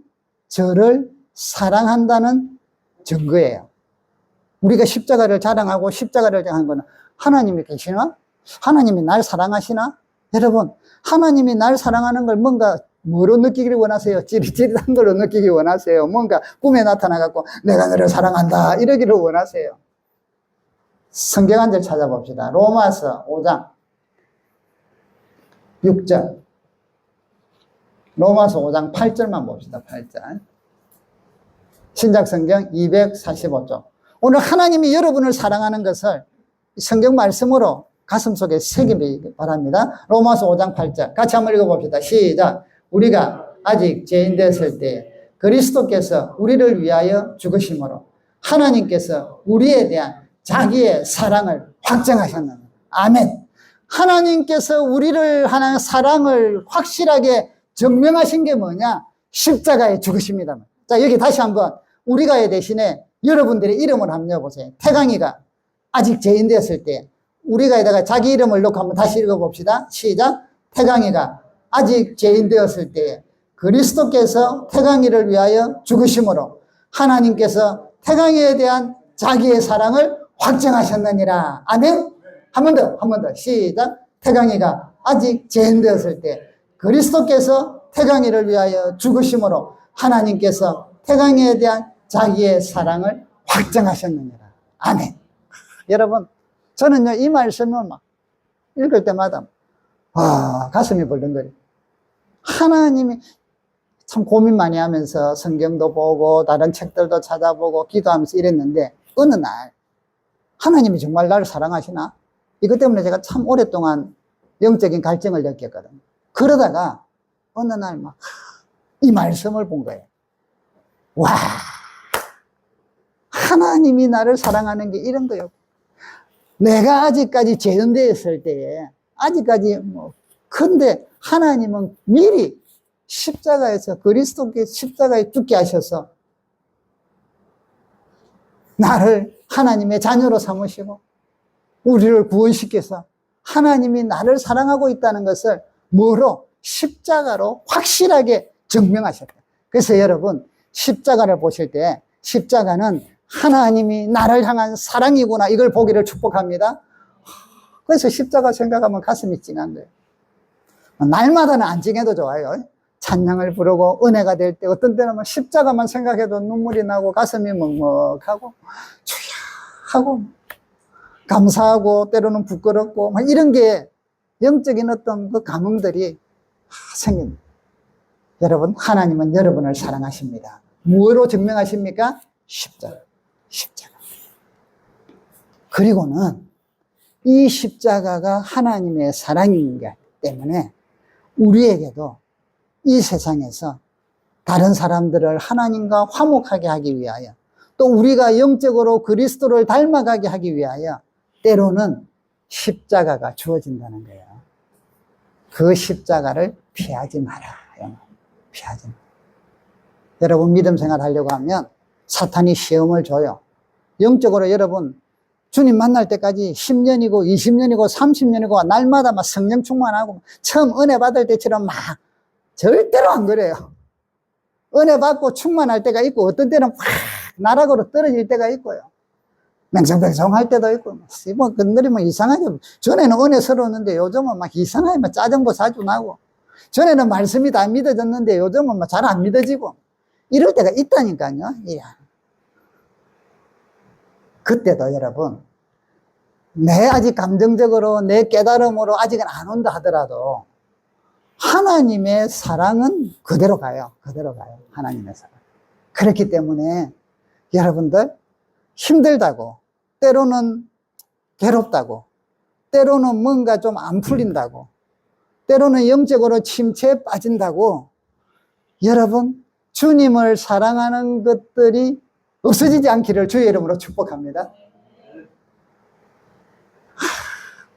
저를 사랑한다는 증거예요. 우리가 십자가를 자랑하고 십자가를 자랑하는 거는 하나님이 계시나? 하나님이 날 사랑하시나? 여러분, 하나님이 날 사랑하는 걸 뭔가 뭐로 느끼기를 원하세요? 찌릿찌릿한 걸로 느끼기 원하세요? 뭔가 꿈에 나타나갖고 내가 너를 사랑한다 이러기를 원하세요? 성경 한 절 찾아봅시다. 로마서 5장 6절, 로마서 5장 8절만 봅시다. 8절. 신약성경 245쪽. 오늘 하나님이 여러분을 사랑하는 것을 성경 말씀으로 가슴속에 새기기 바랍니다. 로마서 5장 8절 같이 한번 읽어봅시다. 시작. 우리가 아직 죄인 됐을 때 그리스도께서 우리를 위하여 죽으심으로 하나님께서 우리에 대한 자기의 사랑을 확정하셨느니라. 아멘. 하나님께서 우리를 하는 사랑을 확실하게 증명하신 게 뭐냐? 십자가에 죽으십니다. 자, 여기 다시 한번 우리가의 대신에 여러분들의 이름을 한번 넣어보세요. 태강이가 아직 죄인 되었을 때 우리가에다가 자기 이름을 넣고 한번 다시 읽어봅시다. 시작. 태강이가 아직 죄인 되었을 때 그리스도께서 태강이를 위하여 죽으심으로 하나님께서 태강이에 대한 자기의 사랑을 확정하셨느니라. 아멘. 한 번 더. 시작. 태강이가 아직 죄인 되었을 때 그리스도께서 태강이를 위하여 죽으심으로 하나님께서 태강이에 대한 자기의 사랑을 확정하셨느니라. 아멘. 여러분, 저는요, 이 말씀을 막 읽을 때마다, 가슴이 벌렁거려요. 하나님이 참 고민 많이 하면서 성경도 보고, 다른 책들도 찾아보고, 기도하면서 이랬는데, 어느 날, 하나님이 정말 나를 사랑하시나? 이것 때문에 제가 참 오랫동안 영적인 갈증을 느꼈거든요. 그러다가, 어느 날 막, 이 말씀을 본 거예요. 와, 하나님이 나를 사랑하는 게 이런 거예요. 내가 아직까지 죄인되었을 때에, 아직까지 근데 하나님은 미리 십자가에서 그리스도께 십자가에 죽게 하셔서 나를 하나님의 자녀로 삼으시고 우리를 구원시켜서 하나님이 나를 사랑하고 있다는 것을 뭐로? 십자가로 확실하게 증명하셨다. 그래서 여러분, 십자가를 보실 때 십자가는 하나님이 나를 향한 사랑이구나, 이걸 보기를 축복합니다. 그래서 십자가 생각하면 가슴이 찡한 거예요. 날마다는 안 찡해도 좋아요. 찬양을 부르고 은혜가 될 때 어떤 때는 십자가만 생각해도 눈물이 나고 가슴이 먹먹하고 주야 하고 감사하고 때로는 부끄럽고 막 이런 게 영적인 어떤 그 감흥들이 생깁니다. 여러분, 하나님은 여러분을 사랑하십니다. 무엇으로 증명하십니까? 십자가. 그리고는 이 십자가가 하나님의 사랑이기 때문에 우리에게도 이 세상에서 다른 사람들을 하나님과 화목하게 하기 위하여, 또 우리가 영적으로 그리스도를 닮아가게 하기 위하여 때로는 십자가가 주어진다는 거예요. 그 십자가를 피하지 마라. 피하지 마라. 여러분, 믿음 생활 하려고 하면 사탄이 시험을 줘요. 영적으로 여러분, 주님 만날 때까지 10년이고 20년이고 30년이고 날마다 막 성령 충만하고 처음 은혜 받을 때처럼 막 절대로 안 그래요. 은혜 받고 충만할 때가 있고 어떤 때는 확 나락으로 떨어질 때가 있고요. 맹성맹성할 때도 있고, 뭐 그들이 뭐 이상하게, 전에는 은혜스러웠는데 요즘은 막 이상하게 막 짜증도 자주 나고, 전에는 말씀이 다 믿어졌는데 요즘은 막 잘 안 믿어지고, 이럴 때가 있다니까요. 예. 그때도 여러분, 내 아직 감정적으로 내 깨달음으로 아직은 안 온다 하더라도 하나님의 사랑은 그대로 가요. 그대로 가요. 하나님의 사랑. 그렇기 때문에 여러분들 힘들다고, 때로는 괴롭다고, 때로는 뭔가 좀 안 풀린다고, 때로는 영적으로 침체에 빠진다고, 여러분 주님을 사랑하는 것들이 없어지지 않기를 주의 이름으로 축복합니다.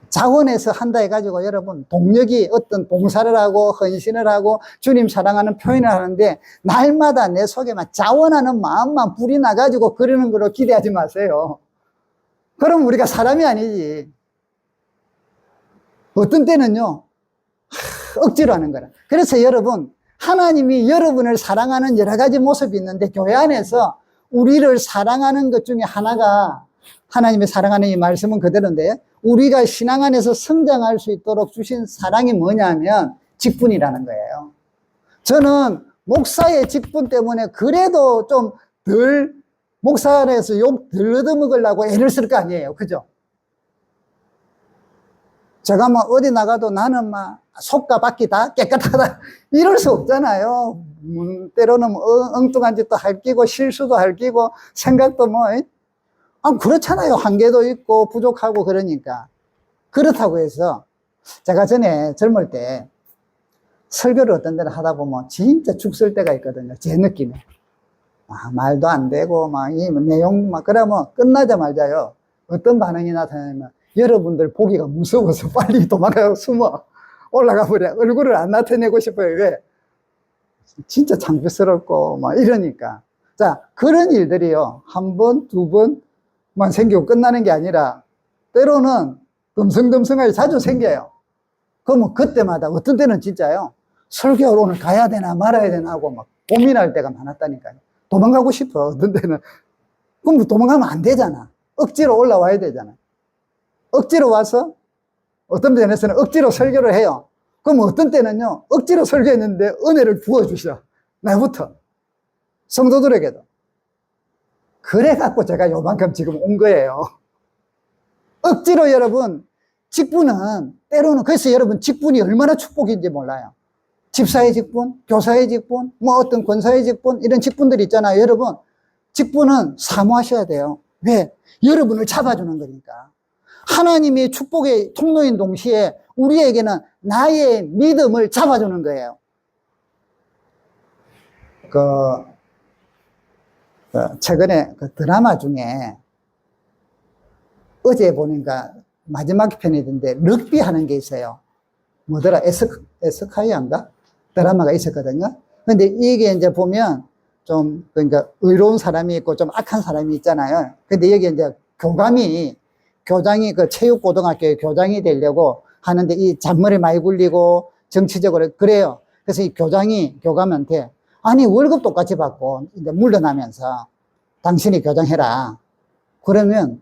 자원해서 한다 해가지고 여러분 동력이 어떤 봉사를 하고 헌신을 하고 주님 사랑하는 표현을 하는데 날마다 내 속에만 자원하는 마음만 불이 나가지고 그러는 걸로 기대하지 마세요. 그럼 우리가 사람이 아니지. 어떤 때는요 억지로 하는 거라. 그래서 여러분 하나님이 여러분을 사랑하는 여러 가지 모습이 있는데 교회 안에서 우리를 사랑하는 것 중에 하나가 하나님의 사랑하는 이 말씀은 그대로인데 우리가 신앙 안에서 성장할 수 있도록 주신 사랑이 뭐냐면 직분이라는 거예요. 저는 목사의 직분 때문에 그래도 좀 덜 목사 안에서 욕 덜 얻어먹으려고 애를 쓸 거 아니에요. 그죠? 제가 뭐 어디 나가도 나는 막 속과 밖이 다 깨끗하다 이럴 수 없잖아요. 때로는 엉뚱한 짓도 할 끼고 실수도 할 끼고 생각도 뭐 그렇잖아요. 한계도 있고 부족하고 그러니까. 그렇다고 해서 제가 전에 젊을 때 설교를 어떤 데를 하다 보면 진짜 죽 쓸 때가 있거든요. 제 느낌에. 말도 안 되고 막 이 내용 막 그러면 끝나자마자요. 어떤 반응이 나타나냐면 여러분들 보기가 무서워서 빨리 도망가고 숨어 올라가 버려. 얼굴을 안 나타내고 싶어요. 왜? 진짜 창피스럽고 막 이러니까. 자, 그런 일들이요. 한 번, 두 번만 생기고 끝나는 게 아니라 때로는 덤성덤성하게 자주 생겨요. 그러면 그때마다 어떤 때는 진짜요. 설교를 오늘 가야 되나 말아야 되나 하고 막 고민할 때가 많았다니까요. 도망가고 싶어. 어떤 때는. 그럼 도망가면 안 되잖아. 억지로 올라와야 되잖아. 억지로 와서 어떤 면에서는 억지로 설교를 해요. 그럼 어떤 때는요. 억지로 설교했는데 은혜를 부어주셔. 나부터. 성도들에게도. 그래갖고 제가 요만큼 지금 온 거예요. 억지로 여러분 직분은 때로는 그래서 여러분 직분이 얼마나 축복인지 몰라요. 집사의 직분, 교사의 직분, 뭐 어떤 권사의 직분 이런 직분들이 있잖아요. 여러분 직분은 사모하셔야 돼요. 왜? 여러분을 잡아주는 거니까. 하나님의 축복의 통로인 동시에 우리에게는 나의 믿음을 잡아주는 거예요. 최근에 그 드라마 중에 어제 보니까 마지막 편이던데 럭비 하는 게 있어요. 뭐더라? 에스카이아인가? 드라마가 있었거든요. 근데 이게 이제 보면 좀 그러니까 의로운 사람이 있고 좀 악한 사람이 있잖아요. 근데 여기 이제 교장이 그 체육고등학교에 교장이 되려고 하는데 이 잔머리 많이 굴리고 정치적으로 그래요. 그래서 이 교감한테 아니 월급 똑같이 받고 이제 물러나면서 당신이 교장해라. 그러면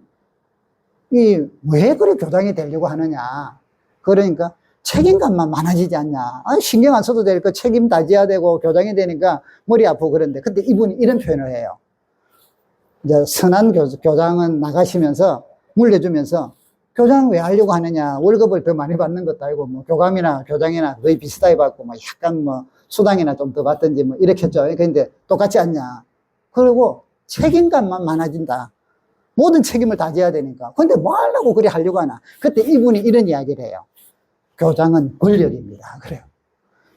왜 그래 교장이 되려고 하느냐. 그러니까 책임감만 많아지지 않냐. 신경 안 써도 될 거 책임 다 져야 되고 교장이 되니까 머리 아프고 그런데. 근데 이분이 이런 표현을 해요. 이제 선한 교장은 나가시면서 물려주면서 교장 왜 하려고 하느냐. 월급을 더 많이 받는 것도 아니고 뭐 교감이나 교장이나 거의 비슷하게 받고 뭐 약간 뭐 수당이나 좀 더 받든지 뭐 이렇게 했죠. 그런데 똑같지 않냐. 그리고 책임감만 많아진다. 모든 책임을 다 져야 되니까. 근데 뭐 하려고 그래 하려고 하나. 그때 이분이 이런 이야기를 해요. 교장은 권력입니다. 그래요.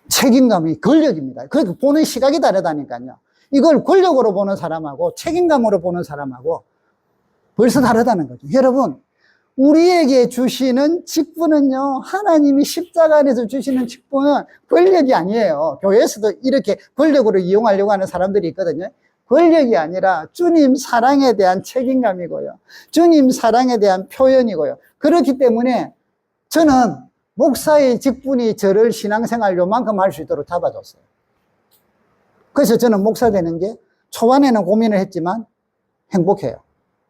책임감이 권력입니다. 그러니까 보는 시각이 다르다니까요. 이걸 권력으로 보는 사람하고 책임감으로 보는 사람하고 벌써 다르다는 거죠. 여러분, 우리에게 주시는 직분은요, 하나님이 십자가 안에서 주시는 직분은 권력이 아니에요. 교회에서도 이렇게 권력으로 이용하려고 하는 사람들이 있거든요. 권력이 아니라 주님 사랑에 대한 책임감이고요. 주님 사랑에 대한 표현이고요. 그렇기 때문에 저는 목사의 직분이 저를 신앙생활 요만큼 할 수 있도록 잡아줬어요. 그래서 저는 목사 되는 게 초반에는 고민을 했지만 행복해요.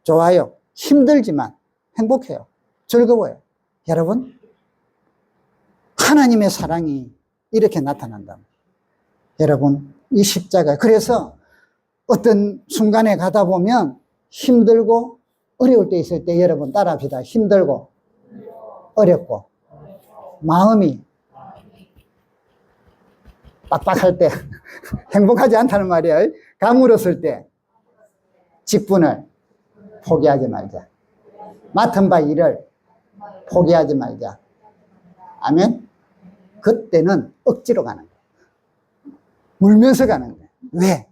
좋아요. 힘들지만 행복해요. 즐거워요. 여러분, 하나님의 사랑이 이렇게 나타난다. 여러분, 이 십자가. 그래서 어떤 순간에 가다 보면 힘들고 어려울 때 있을 때 여러분 따라합시다. 힘들고 어렵고 마음이 빡빡할 때, 행복하지 않다는 말이에요. 가물었을 때, 직분을 포기하지 말자. 맡은 바 일을 포기하지 말자. 아멘? 그때는 억지로 가는 거예요. 울면서 가는 거예요. 왜?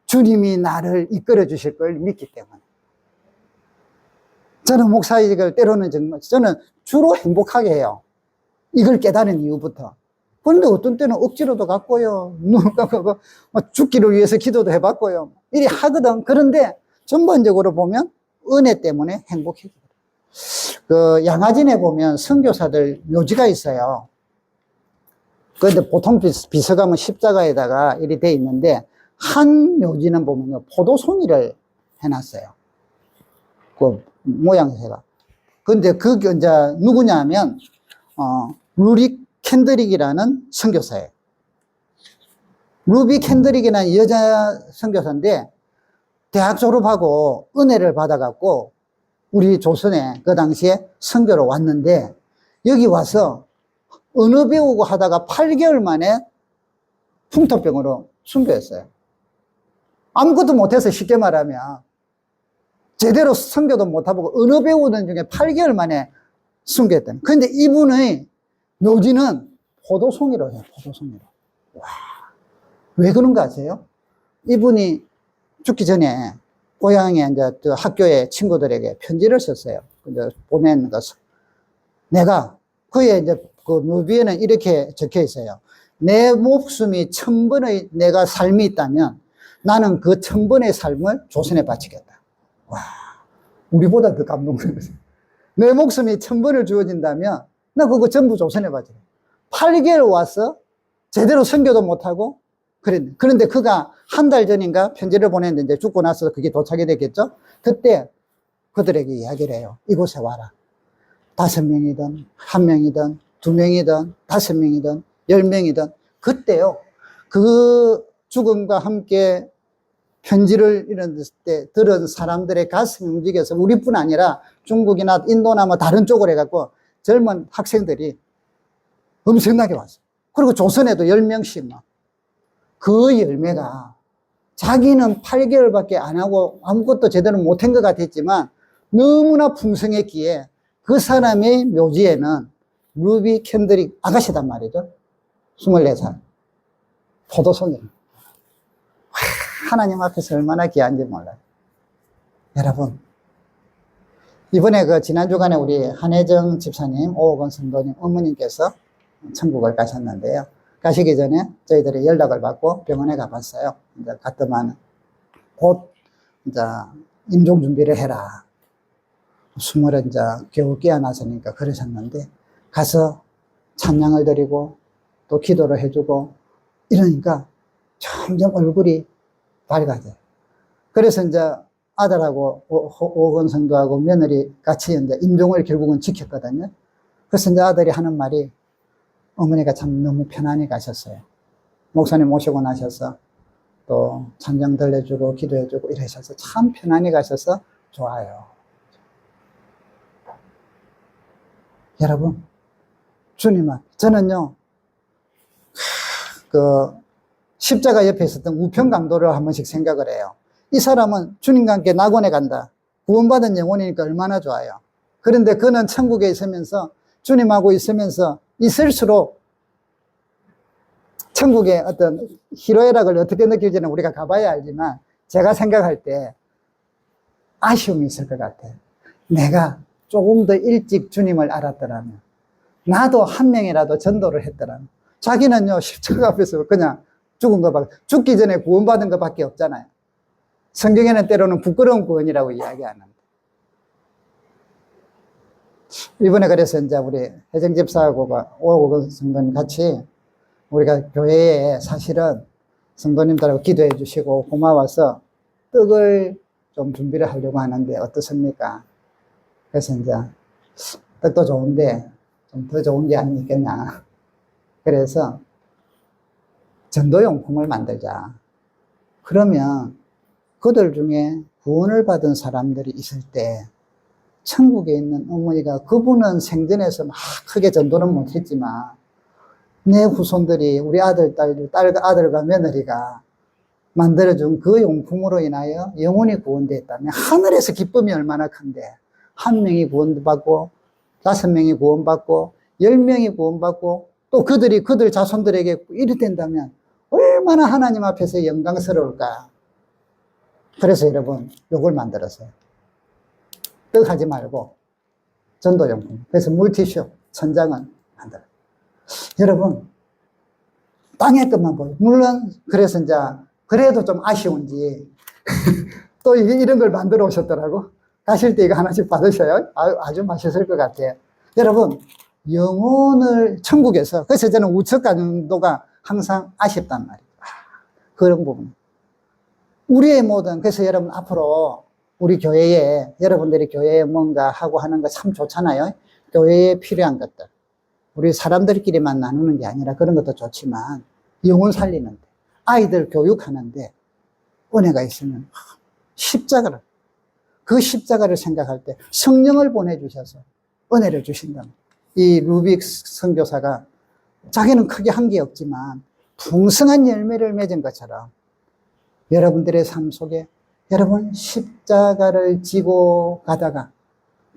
주님이 나를 이끌어 주실 걸 믿기 때문에. 저는 목사직을 때로는 정말, 저는 주로 행복하게 해요. 이걸 깨달은 이후부터. 그런데 어떤 때는 억지로도 갔고요. 죽기를 위해서 기도도 해봤고요. 이리 하거든. 그런데 전반적으로 보면 은혜 때문에 행복해져요. 그 양화진에 보면 선교사들 묘지가 있어요. 그런데 보통 비서가면 십자가에다가 이리 돼 있는데 한 묘지는 보면요 포도송이를 해놨어요. 그 모양새가. 근데 그게 이제 누구냐면 루리 캔드릭이라는 선교사예요. 루비 캔드릭이라는 여자 선교사인데 대학 졸업하고 은혜를 받아갖고 우리 조선에 그 당시에 선교로 왔는데 여기 와서 언어 배우고 하다가 8개월 만에 풍토병으로 순교했어요. 아무것도 못해서 쉽게 말하면 제대로 선교도 못하고 언어 배우던 중에 8개월 만에 순교했다는. 그런데 이분의 묘지는 포도송이로 해요. 포도송이로. 와, 왜 그런가 아세요? 이분이 죽기 전에 고향에 이제 학교에 친구들에게 편지를 썼어요. 이제 보낸 것을. 내가 그의 이제 그 묘비에는 이렇게 적혀 있어요. 내 목숨이 1000번의 내가 삶이 있다면 나는 그 1000번의 삶을 조선에 바치겠다. 와, 우리보다 더 감동적이었어요. 내 목숨이 1000번을 주어진다면 나 그거 전부 조선에 바치겠다. 8개월 와서 제대로 선교도 못하고 그랬는데, 그런데 그가 한 달 전인가 편지를 보냈는데 이제 죽고 나서 그게 도착이 됐겠죠? 그때 그들에게 이야기를 해요. 이곳에 와라. 5명이든 1명이든 2명이든 5명이든 10명이든 그때요. 그 죽음과 함께 편지를 이런 때 들은 사람들의 가슴이 움직여서 우리뿐 아니라 중국이나 인도나 뭐 다른 쪽으로 해갖고 젊은 학생들이 엄청나게 왔어요. 그리고 조선에도 10명씩 막. 그 열매가 자기는 8개월밖에 안 하고 아무것도 제대로 못한 것 같았지만 너무나 풍성했기에 그 사람의 묘지에는 루비 캔드릭 아가씨단 말이죠. 24살. 포도송이. 하나님 앞에서 얼마나 귀한지 몰라요. 여러분, 이번에 그 지난 주간에 우리 한혜정 집사님, 오옥원 성도님, 어머님께서 천국을 가셨는데요. 가시기 전에 저희들이 연락을 받고 병원에 가봤어요. 이제 갔더만 곧 이제 임종 준비를 해라. 20을 이제 겨우 깨어나서니까 그러셨는데 가서 찬양을 드리고 또 기도를 해주고 이러니까 점점 얼굴이 밝아져요. 그래서 이제 아들하고 오건 성도하고 며느리 같이 이제 임종을 결국은 지켰거든요. 그래서 이제 아들이 하는 말이 어머니가 참 너무 편안히 가셨어요. 목사님 모시고 나셔서 또 찬양 들려주고 기도해주고 이러셔서 참 편안히 가셔서 좋아요. 여러분, 주님은 저는요 그 십자가 옆에 있었던 우편강도를 한 번씩 생각을 해요. 이 사람은 주님과 함께 낙원에 간다. 구원받은 영혼이니까 얼마나 좋아요. 그런데 그는 천국에 있으면서 주님하고 있으면서 있을수록 천국의 어떤 희로애락을 어떻게 느낄지는 우리가 가봐야 알지만 제가 생각할 때 아쉬움이 있을 것 같아요. 내가 조금 더 일찍 주님을 알았더라면, 나도 한 명이라도 전도를 했더라면. 자기는요 십자가 앞에서 그냥 죽은 것밖에, 죽기 전에 구원받은 것밖에 없잖아요. 성경에는 때로는 부끄러운 구원이라고 이야기하는데. 이번에 그래서 이제 우리 혜정 집사하고 오고 성도님 같이 우리가 교회에 사실은 성도님들하고 기도해 주시고 고마워서 떡을 좀 준비를 하려고 하는데 어떻습니까? 그래서 이제 떡도 좋은데 좀 더 좋은 게 아니겠나. 그래서 전도용품을 만들자. 그러면 그들 중에 구원을 받은 사람들이 있을 때 천국에 있는 어머니가, 그분은 생전에서 막 크게 전도는 못했지만 내 후손들이 우리 아들과 며느리가 만들어준 그 용품으로 인하여 영혼이 구원되었다면 하늘에서 기쁨이 얼마나 큰데, 한 명이 구원받고 5명이 구원받고 10명이 구원받고 또 그들 자손들에게 일이 된다면 얼마나 하나님 앞에서 영광스러울까. 그래서 여러분 요걸 만들었어요. 떡 하지 말고 전도용품. 그래서 물티슈 천장은 만들어요. 여러분 땅의 것만 보여. 물론 그래서 이제 그래도 좀 아쉬운지 또 이런 걸 만들어 오셨더라고. 가실 때 이거 하나씩 받으셔요. 아주 맛있을 것 같아요. 여러분 영혼을 천국에서, 그래서 저는 우측 간도가 항상 아쉽단 말이에요. 그런 부분. 우리의 모든, 그래서 여러분 앞으로 우리 교회에, 여러분들이 교회에 뭔가 하고 하는 거 참 좋잖아요. 교회에 필요한 것들. 우리 사람들끼리만 나누는 게 아니라 그런 것도 좋지만 영혼 살리는데, 아이들 교육하는데 은혜가 있으면 십자가를, 그 십자가를 생각할 때 성령을 보내주셔서 은혜를 주신다. 이 루빅 선교사가 자기는 크게 한 게 없지만 풍성한 열매를 맺은 것처럼 여러분들의 삶 속에 여러분 십자가를 지고 가다가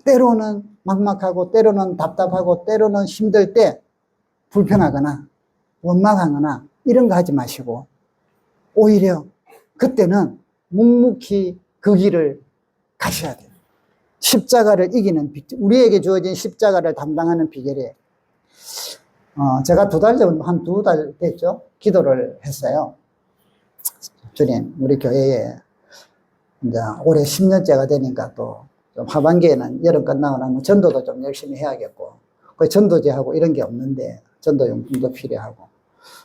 때로는 막막하고 때로는 답답하고 때로는 힘들 때 불평하거나 원망하거나 이런 거 하지 마시고 오히려 그때는 묵묵히 그 길을 가셔야 돼요. 십자가를 이기는, 우리에게 주어진 십자가를 담당하는 비결이에요. 제가 2달 전, 한 2달 됐죠? 기도를 했어요. 주님, 우리 교회에 이제 올해 10년째가 되니까 또 좀 하반기에는 여름 끝나고 나면 전도도 좀 열심히 해야겠고, 그 전도제하고 이런 게 없는데 전도용품도 필요하고,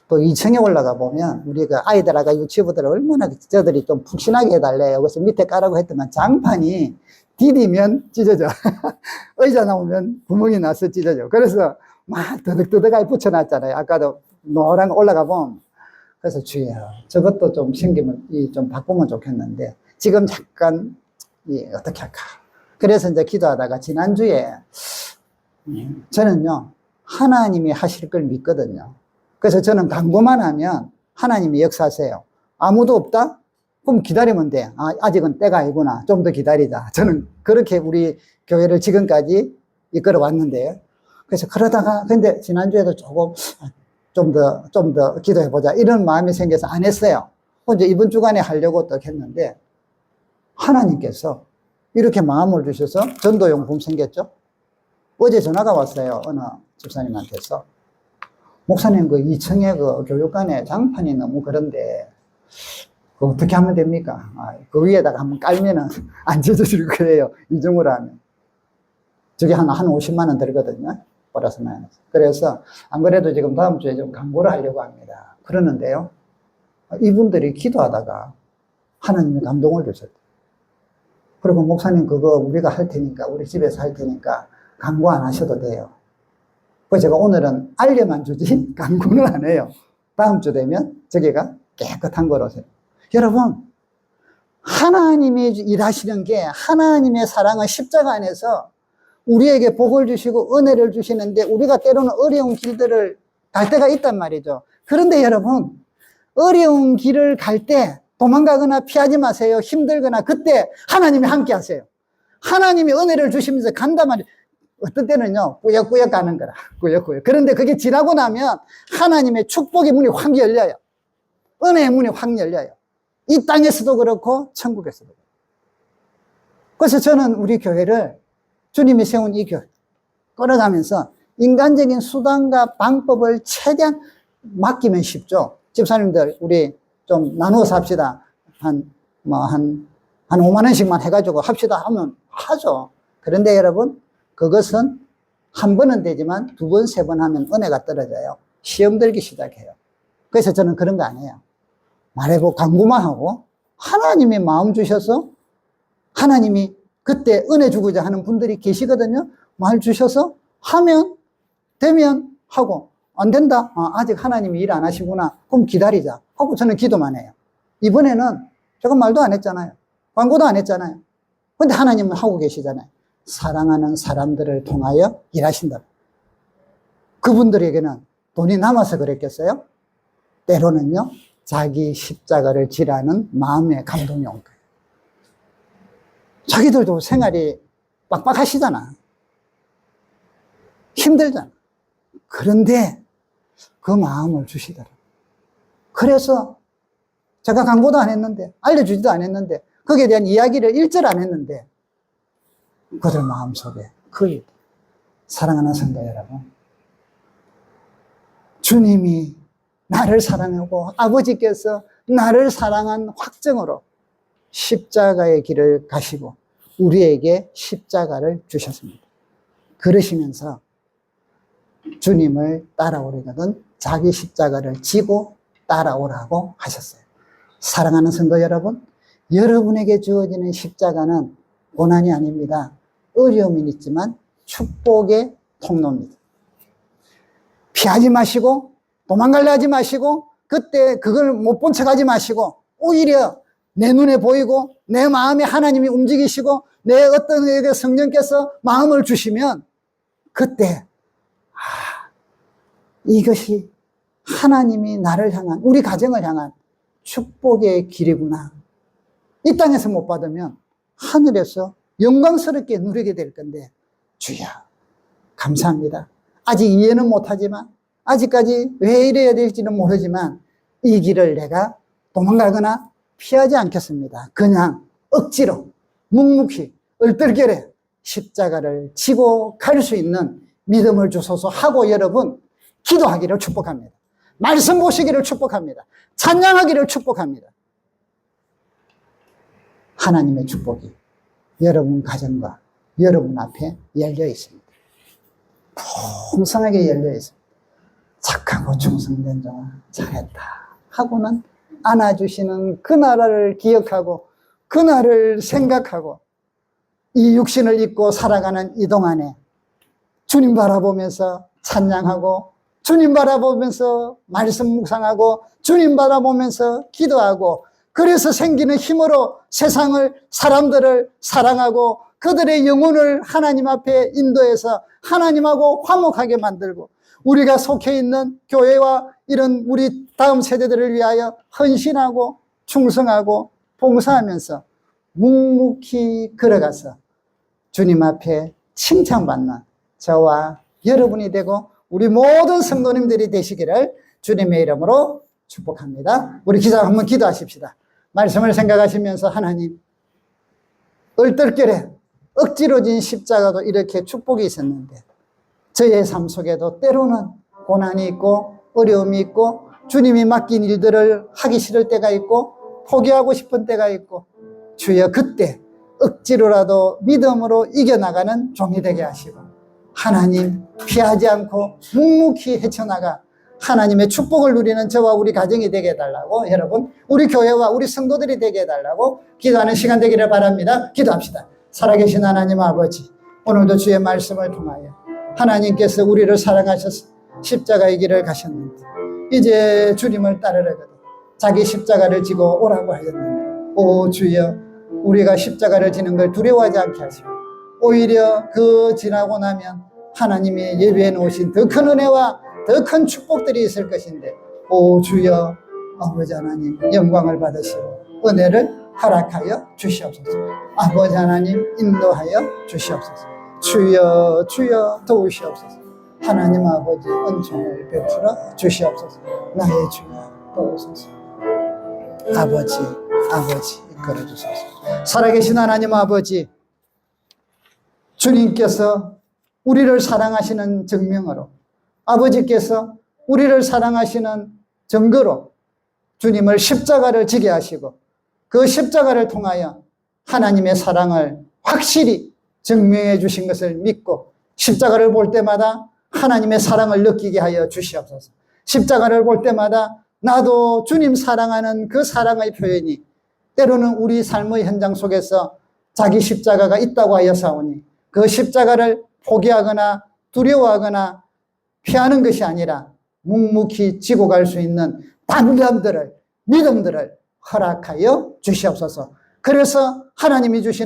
또 2층에 올라가 보면 우리가 아이들하고 유치부들 얼마나 저들이 좀 푹신하게 해달래요. 그래서 밑에 까라고 했더만 장판이 디디면 찢어져. 의자 나오면 구멍이 나서 찢어져. 그래서 막 더덕더덕하게 붙여놨잖아요. 아까도 노란 거 올라가 보면. 그래서 주여, 저것도 좀 생기면, 좀 바꾸면 좋겠는데, 지금 잠깐, 어떻게 할까. 그래서 이제 기도하다가 지난주에, 저는요, 하나님이 하실 걸 믿거든요. 그래서 저는 강구만 하면 하나님이 역사하세요. 아무도 없다? 그럼 기다리면 돼. 아직은 때가 아니구나. 좀 더 기다리자. 저는 그렇게 우리 교회를 지금까지 이끌어 왔는데요. 그래서 그러다가, 근데 지난주에도 조금, 좀 더 기도해보자. 이런 마음이 생겨서 안 했어요. 이제 이번 주간에 하려고 또 했는데, 하나님께서 이렇게 마음을 주셔서 전도용품 생겼죠? 어제 전화가 왔어요. 어느 집사님한테서. 목사님, 그 2층에 그 교육관에 장판이 너무 그런데, 그 어떻게 하면 됩니까? 그 위에다가 한번 깔면은 안 찢어질 거예요. 이 정도로 하면. 저게 한 50만 원 들거든요. 플러스 마이너스. 그래서 안 그래도 지금 다음 주에 좀 광고를 하려고 합니다. 그러는데요. 이분들이 기도하다가 하나님이 감동을 주셨대요. 그리고 목사님 그거 우리가 할 테니까, 우리 집에서 할 테니까 광고 안 하셔도 돼요. 그래서 제가 오늘은 알려만 주지 광고는 안 해요. 다음 주 되면 저기가 깨끗한 거로. 여러분, 하나님이 일하시는 게, 하나님의 사랑은 십자가 안에서 우리에게 복을 주시고 은혜를 주시는데, 우리가 때로는 어려운 길들을 갈 때가 있단 말이죠. 그런데 여러분, 어려운 길을 갈 때 도망가거나 피하지 마세요. 힘들거나. 그때 하나님이 함께 하세요. 하나님이 은혜를 주시면서 간단 말이에요. 어떤 때는요, 꾸역꾸역 가는 거라. 꾸역꾸역. 그런데 그게 지나고 나면 하나님의 축복의 문이 확 열려요. 은혜의 문이 확 열려요. 이 땅에서도 그렇고 천국에서도 그렇고. 그래서 저는 우리 교회를, 주님이 세운 이 교회 끌어가면서 인간적인 수단과 방법을 최대한 맡기면 쉽죠. 집사님들 우리 좀 나누어서 합시다. 한 5만 원씩만 해가지고 합시다 하면 하죠. 그런데 여러분, 그것은 한 번은 되지만 2번, 3번 하면 은혜가 떨어져요. 시험 들기 시작해요. 그래서 저는 그런 거 안 해요. 말해보고 강구만 하고, 하나님이 마음 주셔서, 하나님이 그때 은혜 주고자 하는 분들이 계시거든요. 말 주셔서 하면, 되면 하고, 안 된다. 아직 하나님이 일 안 하시구나. 그럼 기다리자. 하고 저는 기도만 해요. 이번에는 제가 말도 안 했잖아요. 광고도 안 했잖아요. 근데 하나님은 하고 계시잖아요. 사랑하는 사람들을 통하여 일하신다. 그분들에게는 돈이 남아서 그랬겠어요? 때로는요, 자기 십자가를 지라는 마음의 감동이 온 거예요. 자기들도 생활이 빡빡하시잖아. 힘들잖아. 그런데 그 마음을 주시더라고요. 그래서 제가 광고도 안 했는데, 알려주지도 안 했는데, 거기에 대한 이야기를 일절 안 했는데, 그들 마음속에 그 사랑하는 성도 여러분, 주님이 나를 사랑하고 아버지께서 나를 사랑한 확증으로 십자가의 길을 가시고 우리에게 십자가를 주셨습니다. 그러시면서 주님을 따라오려거든 자기 십자가를 지고 따라오라고 하셨어요. 사랑하는 성도 여러분, 여러분에게 주어지는 십자가는 고난이 아닙니다. 어려움은 있지만 축복의 통로입니다. 피하지 마시고 도망가려 하지 마시고 그때 그걸 못 본 척 하지 마시고 오히려 내 눈에 보이고 내 마음에 하나님이 움직이시고 내 어떤 에게 성령께서 마음을 주시면 그때 이것이 하나님이 나를 향한 우리 가정을 향한 축복의 길이구나. 이 땅에서 못 받으면 하늘에서 영광스럽게 누리게 될 건데 주여 감사합니다. 아직 이해는 못하지만 아직까지 왜 이래야 될지는 모르지만 이 길을 내가 도망가거나 피하지 않겠습니다. 그냥 억지로 묵묵히 얼떨결에 십자가를 지고 갈 수 있는 믿음을 주소서 하고 여러분 기도하기를 축복합니다. 말씀 보시기를 축복합니다. 찬양하기를 축복합니다. 하나님의 축복이 여러분 가정과 여러분 앞에 열려 있습니다. 풍성하게 열려 있습니다. 착하고 충성된 종아 잘했다 하고는 안아주시는 그 나라를 기억하고 그 날을 생각하고 이 육신을 입고 살아가는 이 동안에 주님 바라보면서 찬양하고 주님 바라보면서 말씀 묵상하고 주님 바라보면서 기도하고 그래서 생기는 힘으로 세상을 사람들을 사랑하고 그들의 영혼을 하나님 앞에 인도해서 하나님하고 화목하게 만들고 우리가 속해 있는 교회와 이런 우리 다음 세대들을 위하여 헌신하고 충성하고 봉사하면서 묵묵히 걸어가서 주님 앞에 칭찬받는 저와 여러분이 되고 우리 모든 성도님들이 되시기를 주님의 이름으로 축복합니다. 우리 기자 한번 기도하십시다. 말씀을 생각하시면서 하나님 얼떨결에 억지로 진 십자가도 이렇게 축복이 있었는데 저의 삶 속에도 때로는 고난이 있고 어려움이 있고 주님이 맡긴 일들을 하기 싫을 때가 있고 포기하고 싶은 때가 있고 주여 그때 억지로라도 믿음으로 이겨나가는 종이 되게 하시고 하나님 피하지 않고 묵묵히 헤쳐나가 하나님의 축복을 누리는 저와 우리 가정이 되게 해달라고 여러분 우리 교회와 우리 성도들이 되게 해달라고 기도하는 시간 되기를 바랍니다. 기도합시다. 살아계신 하나님 아버지 오늘도 주의 말씀을 통하여 하나님께서 우리를 사랑하셔서 십자가의 길을 가셨는데 이제 주님을 따르려거든 자기 십자가를 지고 오라고 하셨는데 오 주여 우리가 십자가를 지는 걸 두려워하지 않게 하시고 오히려 그 지나고 나면 하나님이 예비해 놓으신 더 큰 은혜와 더 큰 축복들이 있을 것인데 오 주여 아버지 하나님 영광을 받으시고 은혜를 허락하여 주시옵소서. 아버지 하나님 인도하여 주시옵소서. 주여 주여 도우시옵소서. 하나님 아버지 은총을 베풀어 주시옵소서. 나의 주여 도우소서. 아버지 이끌어 주소서. 살아계신 하나님 아버지 주님께서 우리를 사랑하시는 증명으로 아버지께서 우리를 사랑하시는 증거로 주님을 십자가를 지게 하시고 그 십자가를 통하여 하나님의 사랑을 확실히 증명해 주신 것을 믿고 십자가를 볼 때마다 하나님의 사랑을 느끼게 하여 주시옵소서. 십자가를 볼 때마다 나도 주님 사랑하는 그 사랑의 표현이 때로는 우리 삶의 현장 속에서 자기 십자가가 있다고 하여 사오니 그 십자가를 포기하거나 두려워하거나 피하는 것이 아니라 묵묵히 지고 갈 수 있는 담담들을 믿음들을 허락하여 주시옵소서. 그래서 하나님이 주신